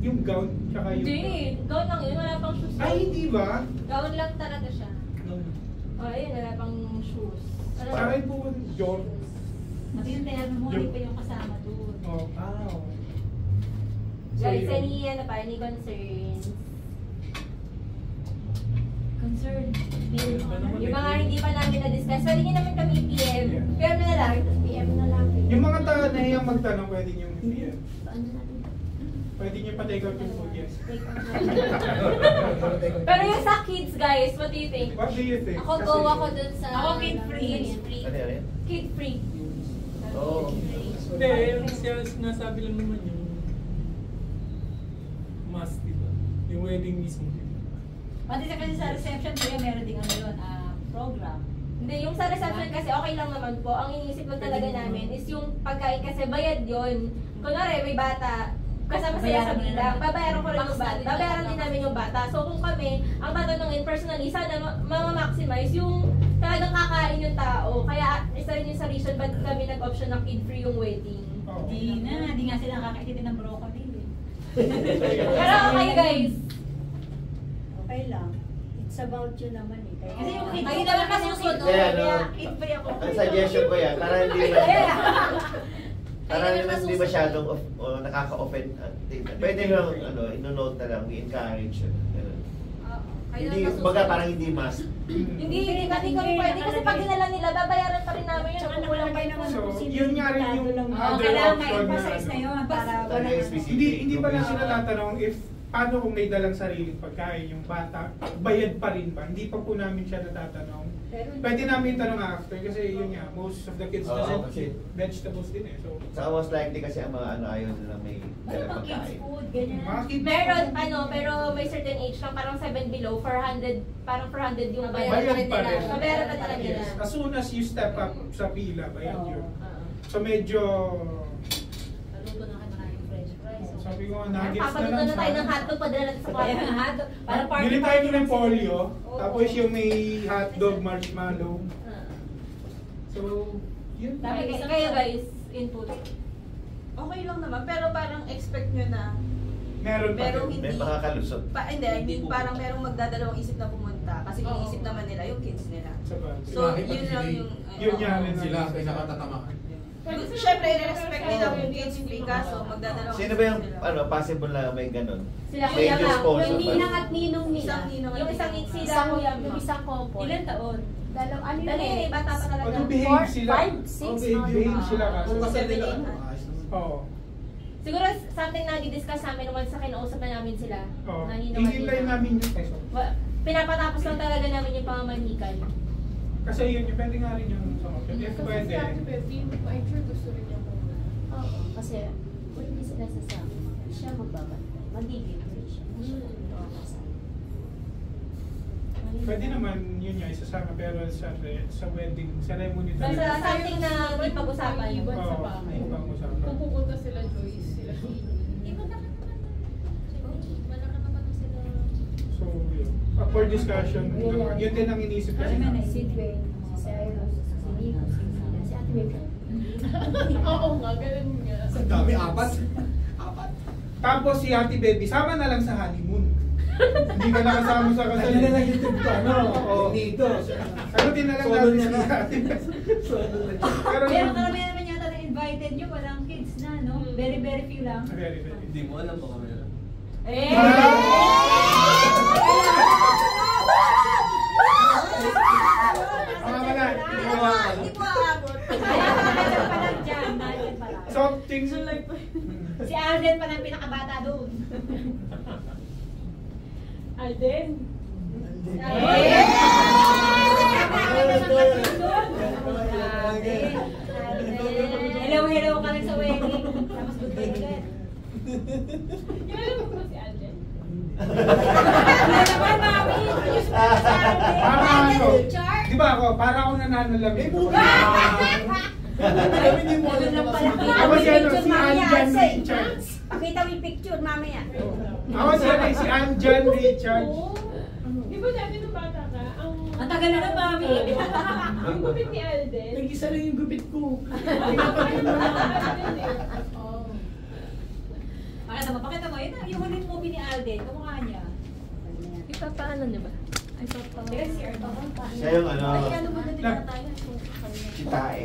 Yung gown, tsaka yung... Hindi. Gown lang yun. Wala pang shoes. Ay, hindi ba? Gown lang talaga siya. No. Oh, ayun. Wala pang shoes. Ano Sa akin po, Jordan. Mati yung terno mo, hindi pa yung kasama doon. Oh, okay. So, Guys, yun. any concerns? Concern. Yung mga hindi pa namin na-discuss, pwede nyo naman kami PM. Yeah. PM na lang. PM PM na lang. Yung mga nahiyang magtanong, pwede nyo PM. Ano natin? Pwede nyo pa-take out yung food, yes. Take out natin. Pero yung sa kids, guys, what do you think? What do you think? Ako go ako dun sa... Ako kid free. Ano yan? Kid free. Oo. Hindi, yung sinasabi lang naman yung must, diba? Yung wedding mismo, diba? Pati sa kasi sa reception, kaya meron ding ano yun, program. Hindi, yung sa reception kasi okay lang naman po. Ang iniisip lang talaga namin is yung pagkain kasi bayad yun. Kunwari, may bata, kasama sila sa bilang, babayaran ko rin yung bata. Babayaran din namin yung bata. So kung kami, ang tatanungin personally, sana ma-maximize yung talagang kakain yung tao. Kaya isa rin yung sa reason ba't kami nag-option ng kid-free yung wedding. Oh. Di nga sila nakakakitin ng broccoli. Pero okay guys. Okay lang. It's about you naman eh. Kasi yung kid Ayun naman kasi yung sunod. Kaya ano, kid free ako. ang suggestion ko yan, para hindi hindi masyadong nakaka-offend. Pwede lang, ino-note na lang, we encourage. Hindi, baga parang hindi must. Hindi kami pwede kasi pag dinala nila, babayaran pa rin namin yung kulang pa naman. So, yun nga rin yung other Kailangan option ma-emphasize na yun para wala Hindi pa lang sila tatanong if paano kung may dalang sariling pagkain yung bata, bayad pa rin ba? Hindi pa po namin siya natatanong. Pwede namin tanong after kasi yun nga, most of the kids doesn't eat vegetables din eh. So, Saka most likely kasi ang mga ayaw nila may dalang pagkain. mga kids, Meron, pero may certain age lang, parang 7 below, 400, parang 400 yung bayad bayaran pa rin. nila. Babayaran pa talaga nila. Yes. As soon as you step up sa pila, bayad yun. Oo. So medyo, Paluto na kayo maraming french fries. sabi ko nga, nuggets na Papaluto lang na tayo ng sana. hotdog, padala natin sa kwarto. Para party Bili tayo ng polio, tapos yung may hotdog, marshmallow. So, yun. Kayo guys, input. Okay lang naman, pero parang expect nyo na Meron pa merong rin. hindi. May makakalusot. Hindi, I mean, parang merong magdadalawang isip na pumunta kasi iniisip naman nila yung kids nila. Sa bagay. So, yun lang yung... Yun nga rin. Sila ang pinakatatamaan. Siyempre, i-respect nila yung kids free kaso magdadalawang Sino ba yung possible na may ganun? Sila May kuya just Mam. sponsor Yung ba? ninang at ninong nila. Isang ninong. Yung isang sila kuya Mam. Yung isang couple. Ilan taon? Ano yun Dali, eh? bata pa talaga. Mag-behave sila. 5, 6 Mag-behave sila kaso. Kung kasi 7, nila, 8. ayos naman. Oo. Siguro something na di-discuss namin once sa kinausap na namin sila. Oo. Naninong Hihintay namin yung peso. Pinapatapos lang talaga namin yung pamamanikan. Kasi yun, pwede nga rin yung sa option. If pwede. Oo, kasi kung hindi sila sasama, siya magbabantay. Magiging free siya. Pwede naman yun nga, isasama pero sa wedding ceremony Basta talaga. something na di pag-usapan. Oo, ibang usapan. Kung pupunta sila Joyce, sila So, yun. For discussion, yun din ang inisip kasi namin. Si Dwayne, si Cyrus, si Nico, si Zina, si Ate Mika. Oo nga, ganun nga. Ang dami, apat. Tapos si Ate Baby, sama na lang sa honeymoon. Hindi ka nakasama sa kasal. Kanina lang YouTube ko, Oo. Dito. Ano din na lang Solo natin niya si na. Ate Baby. Pero Pero yun, karamihan naman yata na invited nyo, walang kids na, no? Very, very few lang. very, very. Hindi mo alam baka meron. Hindi po aabot. Nandiyan pa lang dyan, nandiyan pa lang. Soft things. Si Alden pa lang pinakabata doon. Alden. Hello ka rin sa wedding. Tapos good day again. Kilala mo ba si Alden? Ano naman, mami? Ayos mo na sa Alden. Para ano? Richard? Di ba ako, para ako nananalamig. Kami hindi mo alam Ano na pala? Ako si ano, si Anjan Say, Richards. Pakita mo yung picture mamaya. Ako si Anjan Richards. Di ba dati nung bata ka, Ang tagal na ng mami. ang gupit ni Alden? Nag-isa lang yung gupit ko. Alden eh. Pakita mo, yun yung huling movie ni Alden, kamukha niya. Ipapaano niyo ba? Ay, so, Yes, sir. Siya yung ano, Ay, ano mo na din tayo? si Tae.